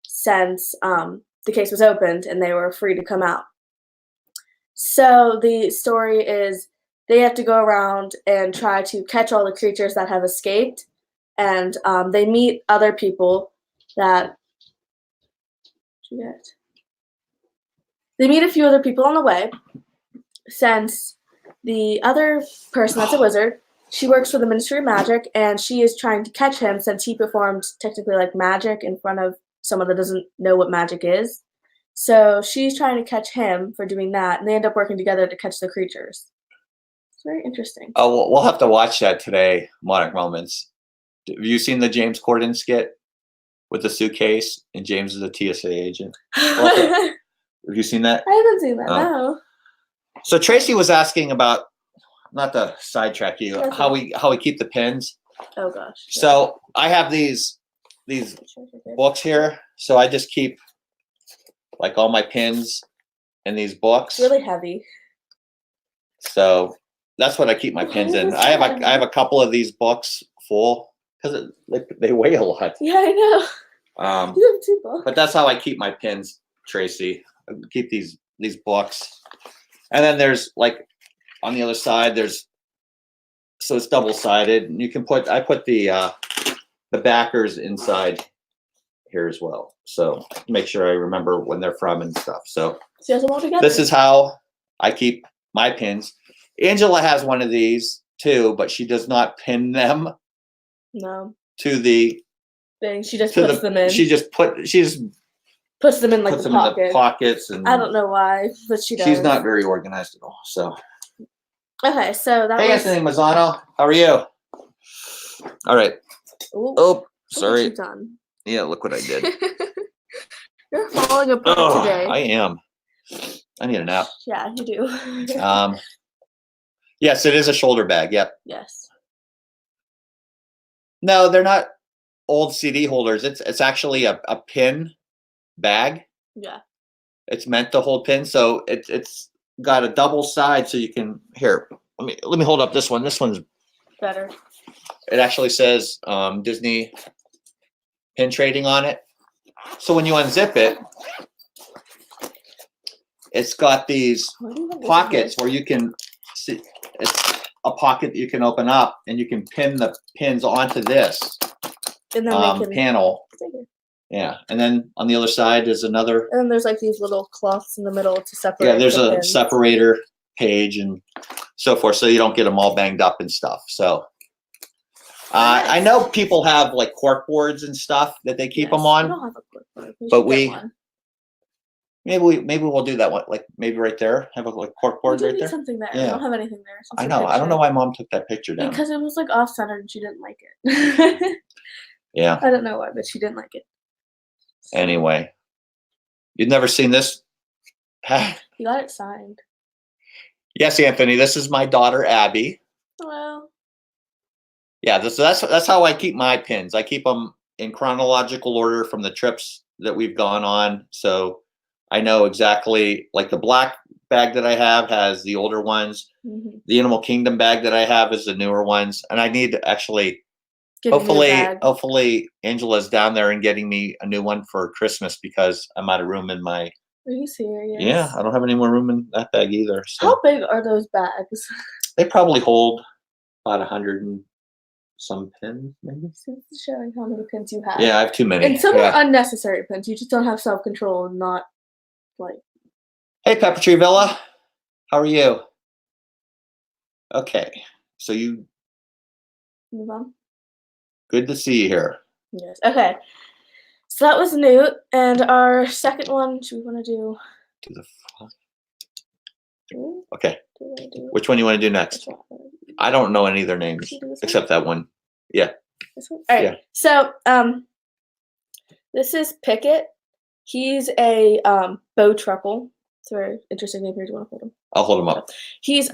since the case was opened and they were free to come out. So the story is, they have to go around and try to catch all the creatures that have escaped, and they meet other people that. They meet a few other people on the way, since the other person that's a wizard, she works for the Ministry of Magic, and she is trying to catch him since he performed technically like magic in front of someone that doesn't know what magic is. So she's trying to catch him for doing that, and they end up working together to catch the creatures. Very interesting. Oh, we'll have to watch that today. Monarch Moments. Have you seen the James Corden skit with the suitcase and James is a TSA agent? Have you seen that? I haven't seen that. No. So Tracy was asking about, not to sidetrack you, how we keep the pins. Oh gosh. So I have these books here. So I just keep like all my pins in these books. Really heavy. So that's what I keep my pins in. I have a couple of these books full because they weigh a lot. Yeah, I know. You have 2 books. But that's how I keep my pins, Tracy. keep these books. And then there's like on the other side, so it's double-sided, and you can I put the backers inside here as well. So make sure I remember when they're from and stuff. So this is how I keep my pins. Angela has one of these too, but she does not pin them. No. To the thing. She just puts them in. She just puts them in like the pocket. In the pockets, and I don't know why, but she does. She's not very organized at all. So. Okay, so that Hey, Anthony Mazzano, how are you? All right. Ooh, oh, sorry. Done. Yeah, look what I did. You're falling apart today. I am. I need a nap. Yeah, you do. Yes, it is a shoulder bag. Yep. Yes. No, they're not old CD holders. It's actually a pin bag. Yeah. It's meant to hold pins, so it's got a double side, so you can let me hold up this one. This one's better. It actually says Disney pin trading on it. So when you unzip it, it's got these pockets where you can see. It's a pocket that you can open up, and you can pin the pins onto this panel. Yeah, and then on the other side is another. And then there's like these little cloths in the middle to separate. Yeah, there's a separator page and so forth, so you don't get them all banged up and stuff. So nice. I know people have like cork boards and stuff that they keep them on. We don't have a cork board, but maybe we'll do that one. Like maybe right there, have a like cork board right there. Something there. Yeah. We don't have anything there. I know. I don't know why Mom took that picture down. Because it was like off center and she didn't like it. Yeah. I don't know why, but she didn't like it. Anyway, you've never seen this? You got it signed. Yes, Anthony. This is my daughter Abby. Well. Yeah, that's how I keep my pins. I keep them in chronological order from the trips that we've gone on. So I know exactly, like the black bag that I have has the older ones. Mm-hmm. The Animal Kingdom bag that I have is the newer ones. And I need to actually. Hopefully Angela's down there and getting me a new one for Christmas because I'm out of room in my. Are you serious? Yeah, I don't have any more room in that bag either. So. How big are those bags? They probably hold about 100 and some pins, maybe. It's showing how many pins you have. Yeah, I have too many. And some are unnecessary pins. You just don't have self-control and not like. Hey, Pepper Tree Villa, how are you? Okay, so you. Move on. Good to see you here. Yes. Okay. So that was Newt, and our second one. Should we want to do? Do the. Okay. Which one you want to do next? I don't know any of their names except that one. Yeah. This one? All right. Yeah. So this is Pickett. He's a Bowtruckle. It's a very interesting name here. Do you want to hold him? I'll hold him up. He's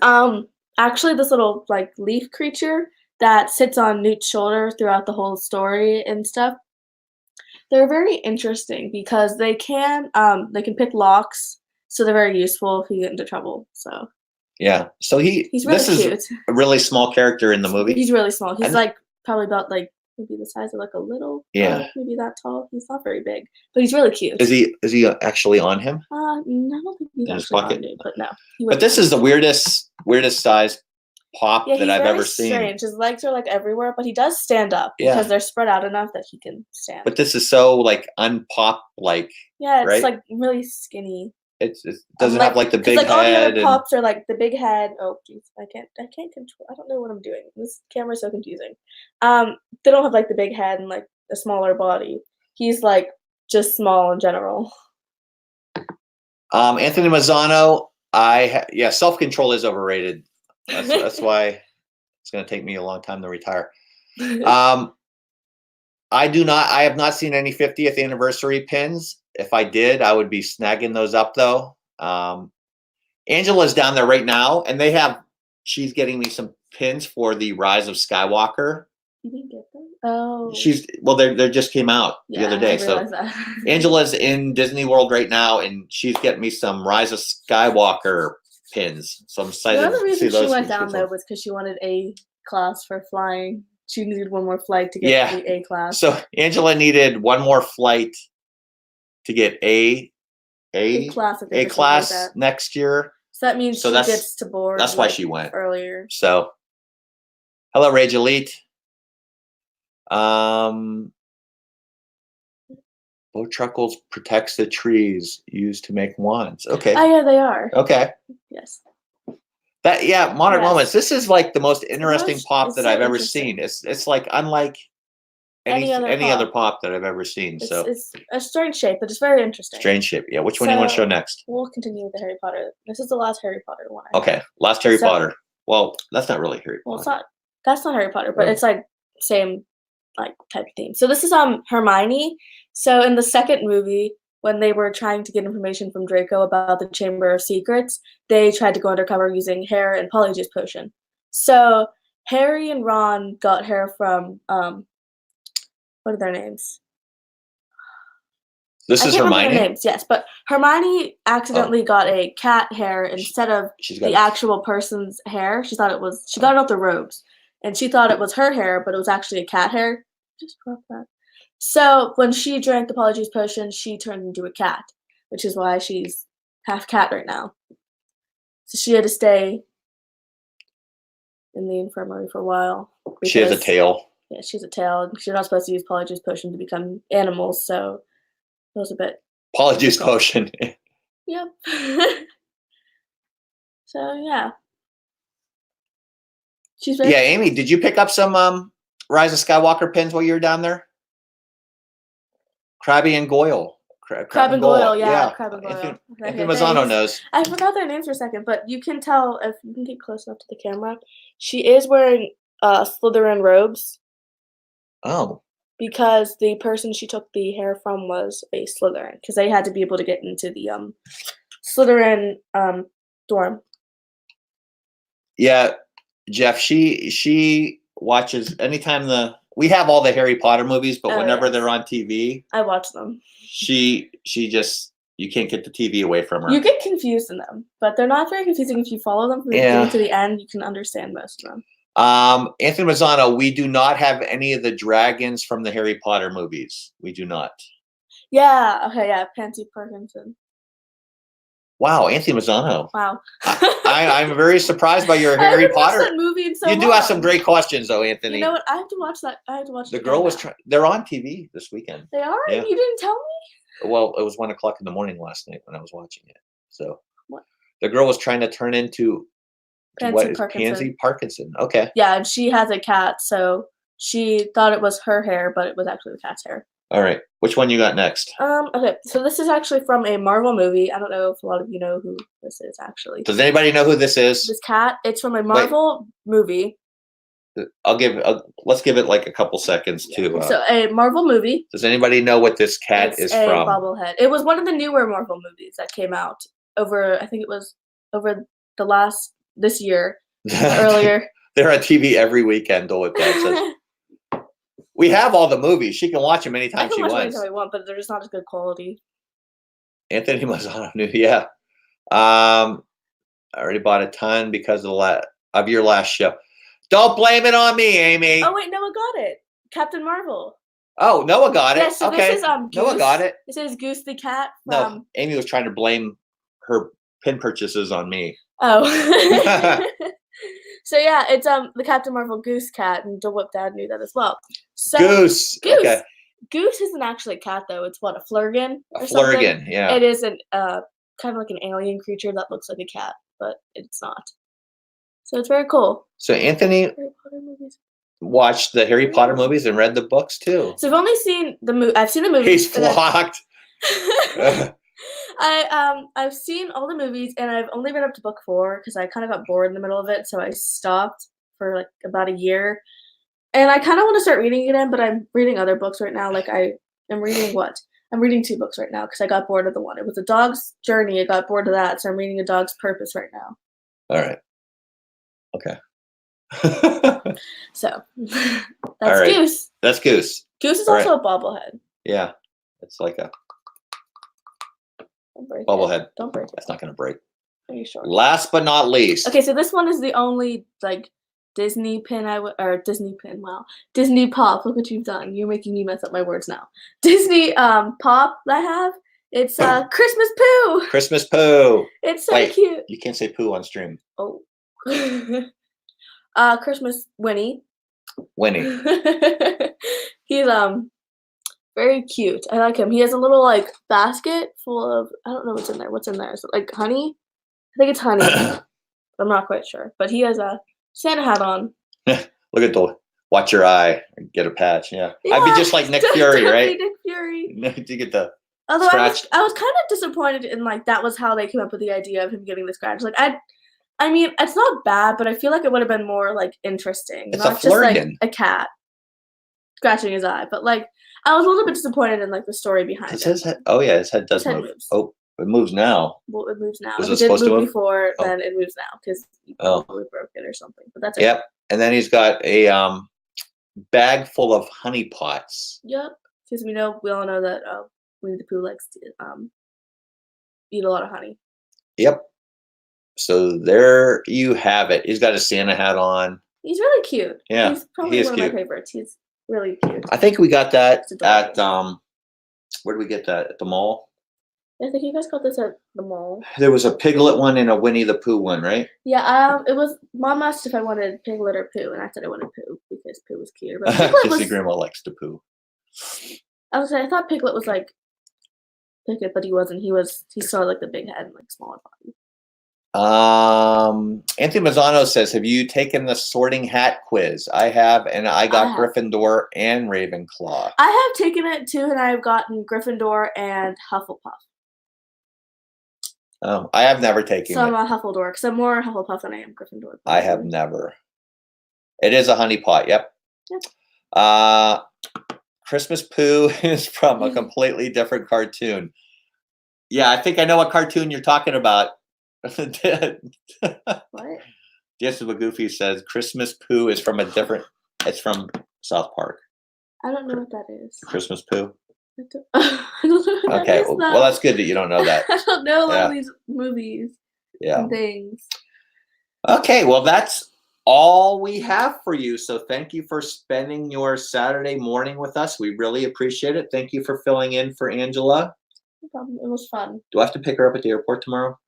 actually this little like leaf creature that sits on Newt's shoulder throughout the whole story and stuff. They're very interesting because they can pick locks, so they're very useful if you get into trouble. So yeah, so he's really cute. Is a really small character in the movie. He's really small. He's like probably about like maybe the size of like a little. Yeah. Maybe that tall. He's not very big, but he's really cute. Is he actually on him? No, I don't think he's actually on Newt, but no. But this is the weirdest size pop that I've ever seen. Strange. His legs are like everywhere, but he does stand up because they're spread out enough that he can stand. But this is so like unpop like. Yeah, it's right? like really skinny. It doesn't have like the big like head. All the other pops are like the big head. Oh jeez, I can't control. I don't know what I'm doing. This camera's so confusing. They don't have like the big head and like a smaller body. He's like just small in general. Anthony Mazzano, self-control is overrated. That's why it's going to take me a long time to retire. I have not seen any 50th anniversary pins. If I did, I would be snagging those up though. Angela's down there right now, and she's getting me some pins for the Rise of Skywalker. You didn't get them? Oh. They just came out the other day. So Angela's in Disney World right now, and she's getting me some Rise of Skywalker pins. So I'm excited to see those. The reason she went down though was because she wanted A class for flying. She needed one more flight to get the A class. So Angela needed one more flight to get A class, I think, A or something like class that. next year. So that means So she that's- gets to board. That's why like, she went earlier. So, hello, Rage Elite. Boat truckles protects the trees used to make wands. Okay. Oh yeah, they are. Okay. Yes. Monarch Yes. Moments. This is like the most interesting pop it's that so I've ever interesting. seen. It's like unlike any other pop that I've ever seen. So it's a strange shape, but it's very interesting. strange shape. Yeah. Which one do you want to show next? We'll continue with the Harry Potter. This is the last Harry Potter one. Okay. Last Harry Potter. Well, that's not really Harry Potter. Well, it's not. That's not Harry Potter, but it's like same like type of theme. So this is Hermione. So in the second movie, when they were trying to get information from Draco about the Chamber of Secrets, they tried to go undercover using hair and Polyjuice Potion. So Harry and Ron got hair from what are their names? This is I can't Hermione. remember their names, yes, but Hermione accidentally got a cat hair instead of the actual person's hair. She got it off the robes, and she thought it was her hair, but it was actually a cat hair. Just drop that. So when she drank the Polyjuice Potion, she turned into a cat, which is why she's half cat right now. So she had to stay in the infirmary for a while. She has a tail. Yeah, she has a tail. She's not supposed to use Polyjuice Potion to become animals, so it was a bit Polyjuice Potion. Yep. So yeah. She's very Amy, did you pick up some Rise of Skywalker pins while you were down there? Krabby and Goyle. Crab and Goyle, yeah. Crab and Goyle. Anthony Mazzano knows. I forgot their names for a second, but you can tell if you can get close enough to the camera. She is wearing Slytherin robes. Oh. Because the person she took the hair from was a Slytherin, because they had to be able to get into the Slytherin dorm. Yeah, Jeff. She watches anytime we have all the Harry Potter movies, but whenever they're on TV, I watch them. She just you can't get the TV away from her. You get confused in them, but they're not very confusing if you follow them from the beginning to the end. You can understand most of them. Anthony Mazzano, we do not have any of the dragons from the Harry Potter movies. We do not. Yeah. Okay. Yeah. Pansy Parkinson. Wow, Anthony Mazzano. Wow. I'm very surprised by your Harry Potter. That movie in so you do long. Have some great questions, though, Anthony. You know what? I have to watch that. I have to watch. The girl was trying. They're on TV this weekend. They are. Yeah. You didn't tell me. Well, it was 1:00 in the morning last night when I was watching it. So what? The girl was trying to turn into Pansy Parkinson. Okay. Yeah, and she has a cat, so she thought it was her hair, but it was actually the cat's hair. All right. Which one you got next? Okay, so this is actually from a Marvel movie. I don't know if a lot of you know who this is, actually. Does anybody know who this is? This cat. It's from a Marvel movie. Let's give it like a couple seconds to. So a Marvel movie. Does anybody know what this cat is from? A bobblehead. It was one of the newer Marvel movies that came out I think it was over this year, earlier. They're on TV every weekend, Dad says. We have all the movies. She can watch them anytime she wants. Anytime I want, but they're just not as good quality. Anthony Mazzano knew, yeah. I already bought a ton because of your last show. Don't blame it on me, Amy. Oh wait, Noah got it. Captain Marvel. Oh, Noah got it. Yeah, so okay. This is Goose. Noah got it. This is Goose the cat. No, Amy was trying to blame her pin purchases on me. Oh. So yeah, it's the Captain Marvel Goose cat, and DeWhip Dad knew that as well. So Goose. Okay. Goose isn't actually a cat though. It's what, a flurgan? A flurgan, yeah. It is kind of like an alien creature that looks like a cat, but it's not. So it's very cool. So Anthony watched the Harry Potter movies and read the books too. So I've only seen the movie. I've seen the movies. He's flocked. I've seen all the movies, and I've only read up to book 4 because I kind of got bored in the middle of it, so I stopped for like about a year. And I kind of want to start reading again, but I'm reading other books right now. Like I'm reading 2 books right now because I got bored of the one. It was A Dog's Journey. I got bored of that, so I'm reading A Dog's Purpose right now. All right. Okay. So that's right. Goose. That's Goose. Goose is also a bobblehead. Yeah, it's like a bobblehead. Don't break it. It's not going to break. Are you sure? Last but not least. Okay, so this one is the only Disney pin Wow, Disney pop. Look what you've done. You're making me mess up my words now. Disney pop that I have It's Christmas Pooh. Christmas Pooh. It's so cute. You can't say poo on stream. Oh. Christmas Winnie. Winnie. He's very cute. I like him. He has a little like basket full of, I don't know what's in there. What's in there? Is it like honey? I think it's honey. I'm not quite sure. But he has a Santa hat on. Look at the watch your eye and get a patch. Yeah. I'd be just like Nick Fury, right? Nick Fury. To get the Although scratch. I was kind of disappointed in like that was how they came up with the idea of him getting the scratch. Like I mean, it's not bad, but I feel like it would have been more like interesting. It's not a just like flirting. a cat scratching his eye. But like I was a little bit disappointed in like the story behind it. His head, oh yeah, his head does move. Moves. Oh, it moves now. Well, it moves now. Was If it it didn't supposed to move move? before, then it moves now because you probably broke it or something. But that's okay. Yep. And then he's got a bag full of honey pots. Yep. Because we all know that Winnie the Pooh likes to eat a lot of honey. Yep. So there you have it. He's got a Santa hat on. He's really cute. Yeah, he's probably one of my favorites. He's really cute. I think we got that at where did we get that? At the mall? I think you guys got this at the mall. There was a Piglet one and a Winnie the Pooh one, right? Yeah, it was. Mom asked if I wanted Piglet or Pooh, and I said I wanted Pooh because Pooh was cuter. But Disney Grandma likes to poo. I thought Piglet was like Piglet, but he wasn't. He saw like the big head and like smaller body. Anthony Mazzano says, "Have you taken the Sorting Hat quiz?" I have, and I got Gryffindor and Ravenclaw. I have taken it too, and I've gotten Gryffindor and Hufflepuff. Oh, I have never taken it. So I'm a Huffledore, because I'm more Hufflepuff than I am Gryffindor. I have never. It is a honey pot, yep. Christmas Pooh is from a completely different cartoon. Yeah, I think I know what cartoon you're talking about. What? Yes, Goofy says Christmas Pooh is from it's from South Park. I don't know what that is. Christmas Pooh? I don't know what okay, well, that's good that you don't know that. I don't know a lot of these movies and things. Okay, well, that's all we have for you. So thank you for spending your Saturday morning with us. We really appreciate it. Thank you for filling in for Angela. No problem. It was fun. Do I have to pick her up at the airport tomorrow?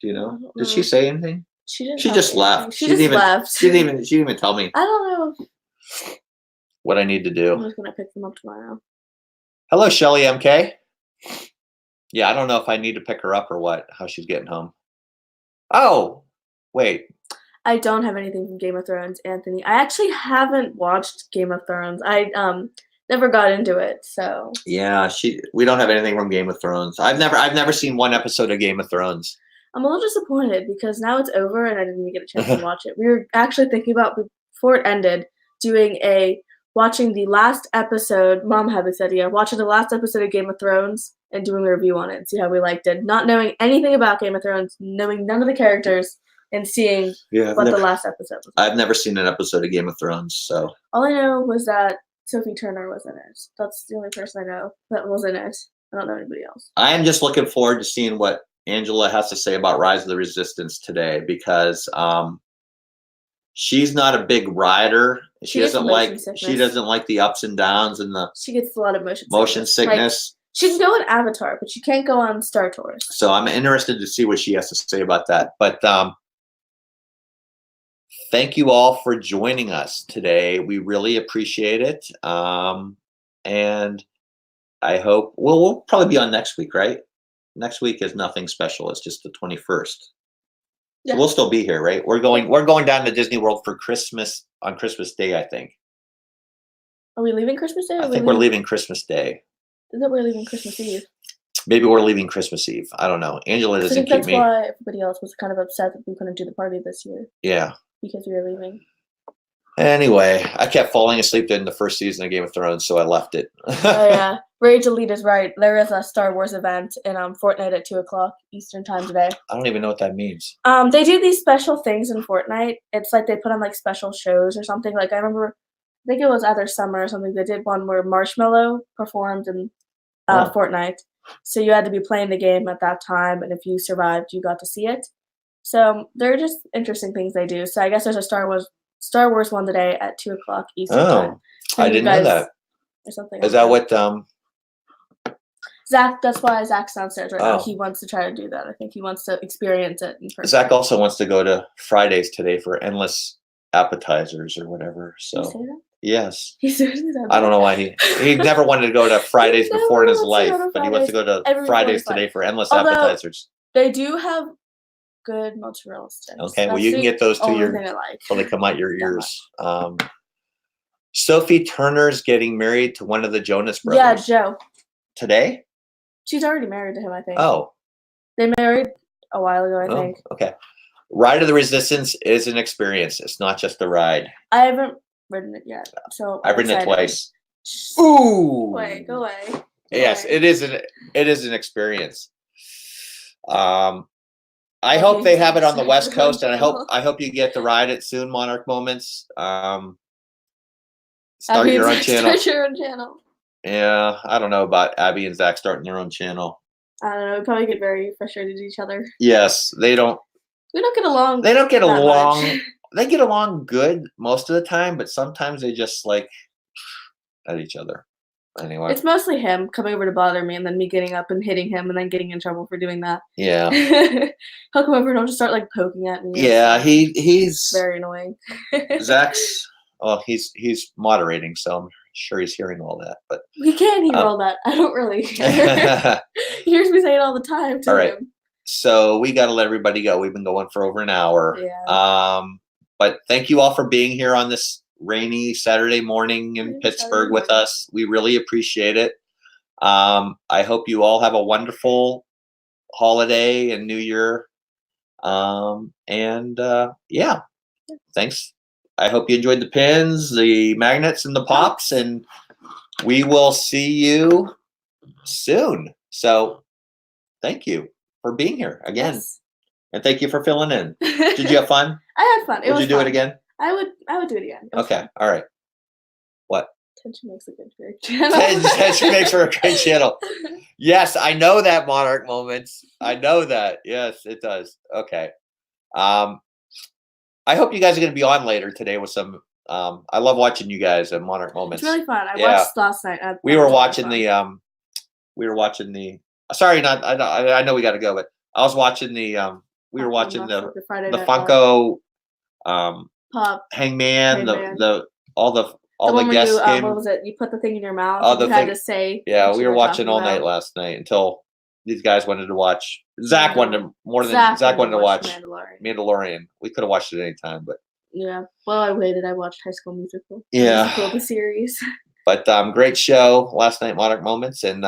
Do you know? Did she say anything? She didn't. She just left. She just left. She didn't even tell me. I don't know what I need to do. I'm just gonna pick them up tomorrow. Hello, Shelly MK. Yeah, I don't know if I need to pick her up or what. How she's getting home. Oh, wait. I don't have anything from Game of Thrones, Anthony. I actually haven't watched Game of Thrones. I never got into it, so. Yeah, we don't have anything from Game of Thrones. I've never seen one episode of Game of Thrones. I'm a little disappointed because now it's over and I didn't even get a chance to watch it. We were actually thinking about, before it ended, watching the last episode. Mom had this idea, watching the last episode of Game of Thrones and doing a review on it and see how we liked it. Not knowing anything about Game of Thrones, knowing none of the characters, and seeing the last episode was. I've never seen an episode of Game of Thrones, so. All I know was that Sophie Turner was in it. That's the only person I know that was in it. I don't know anybody else. I am just looking forward to seeing what Angela has to say about Rise of the Resistance today, because she's not a big rider. She doesn't like the ups and downs and she gets a lot of motion sickness. Like, she can go on Avatar, but she can't go on Star Tours. So I'm interested to see what she has to say about that. But thank you all for joining us today. We really appreciate it. And I hope we'll probably be on next week, right? Next week is nothing special. It's just the 21st. Yeah. So we'll still be here, right? We're going down to Disney World for Christmas on Christmas Day, I think. Are we leaving Christmas Day? I think we're leaving Christmas Day. I thought we were leaving Christmas Eve. Maybe we're leaving Christmas Eve. I don't know. Angela doesn't keep me. That's why everybody else was kind of upset that we couldn't do the party this year. Yeah. Because we were leaving. Anyway, I kept falling asleep in the first season of Game of Thrones, so I left it. Oh yeah, Rage Elite is right. There is a Star Wars event in Fortnite at 2:00 Eastern time today. I don't even know what that means. They do these special things in Fortnite. It's like they put on like special shows or something. Like I remember, I think it was either summer or something. They did one where Marshmello performed in Fortnite. So you had to be playing the game at that time, and if you survived, you got to see it. So they're just interesting things they do. So I guess there's a Star Wars one today at 2:00 Eastern time. So I didn't know that. Or something. Is that what Zach, that's why Zach's downstairs right now. Oh. He wants to try to do that. I think he wants to experience it in person. Zach also wants to go to Fridays today for endless appetizers or whatever. Did you So say that? yes. He seriously said I don't know why he never wanted to go to Fridays never before in his wants to life, go to but he wants to go to every Fridays before his today life. for endless Although- appetizers. They do have good mozzarella sticks. Okay, well That's you can the get those to only your thing I like. till they come out your That ears. Sophie Turner's getting married to one of the Jonas Brothers. Yeah, Joe. Today? She's already married to him, I think. Oh. They married a while ago, I think. Okay. Ride of the Resistance is an experience. It's not just a ride. I haven't ridden it yet, so I've ridden it twice. Ooh. Ooh. Go away. Yes, it is an experience. I hope they have it on the West Coast, and I hope you get to ride it soon, Monarch Moments. Start your own channel. Start your own channel. Yeah, I don't know about Abby and Zach starting their own channel. I don't know. We probably get very frustrated with each other. Yes, they don't. We don't get along. They don't get that along. much. They get along good most of the time, but sometimes they just like at each other. Anyway, It's mostly him coming over to bother me, and then me getting up and hitting him, and then getting in trouble for doing that. yeah, He'll come over and he'll just start like poking at me. yeah. He's very annoying. Zach's. Well, he's moderating, so I'm sure he's hearing all that. But He can't hear all that. I don't really. He hears me say it all the time to all right. him. So we got to let everybody go. We've been going for over an hour. Yeah. But thank you all for being here on this rainy Saturday morning in Pittsburgh with us. We really appreciate it. I hope you all have a wonderful holiday and New Year. Yeah, thanks. I hope you enjoyed the pins, the magnets, and the pops, and we will see you soon. So thank you for being here again. Yes. And thank you for filling in. Did you have fun? I had fun. Would you do it again? I would do it again. Okay. Fun. All right. What? Tension makes a good channel. Tension makes for a great channel. Yes, I know that, Monarch Moments. I know that. Yes, it does. Okay. I hope you guys are going to be on later today with some. I love watching you guys at Monarch Moments. It's really fun. I watched last night. We were watching the. Sorry, not. I know we got to go, but I was watching the. We were watching the Funko. Pop. Hangman. All the guests came. What was it? You put the thing in your mouth. You had to say. Yeah, we were watching all night last night until these guys wanted to watch. Zach wanted to watch Mandalorian. We could have watched it any time, but yeah. Well, I waited. I watched High School Musical. Yeah, the series. But great show last night, Monarch Moments, and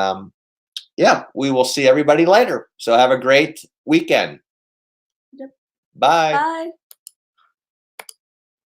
yeah, we will see everybody later. So have a great weekend. Yep. Bye. Bye.